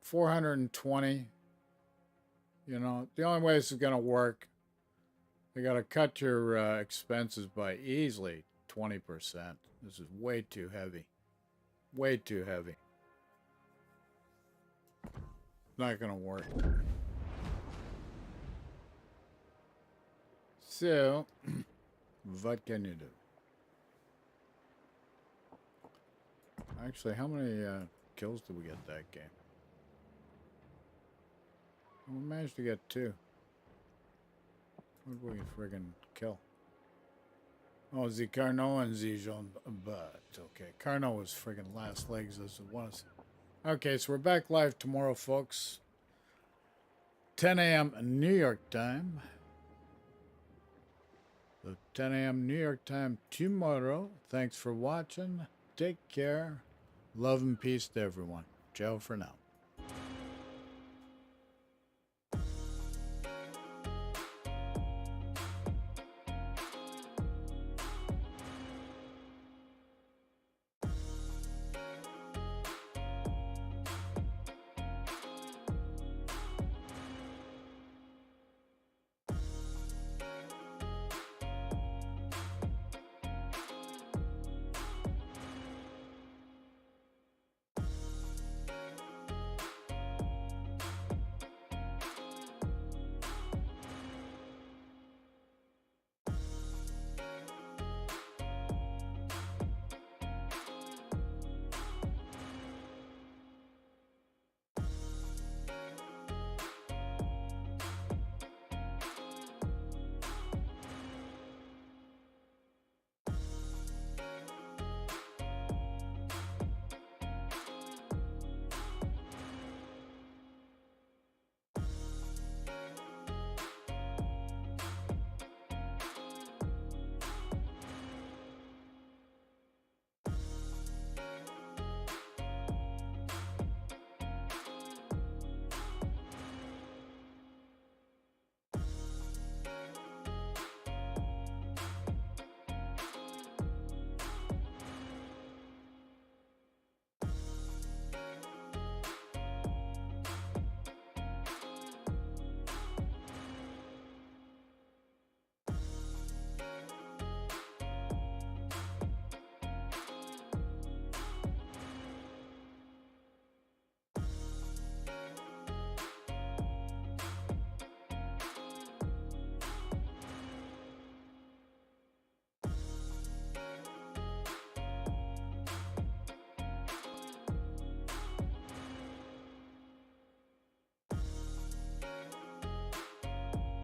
[SPEAKER 1] 420. You know, the only way this is going to work, they got to cut your expenses by easily 20%. This is way too heavy. Way too heavy. Not going to work. So, what can you do? Actually, how many kills did we get that game? We managed to get 2. What did we friggin' kill? Oh, the Carnot and the Jean, but okay. Carnot was friggin' last legs as it was. Okay, so we're back live tomorrow, folks. 10 a.m. New York time. So 10 a.m. New York time tomorrow. Thanks for watching. Take care. Love and peace to everyone. Ciao for now.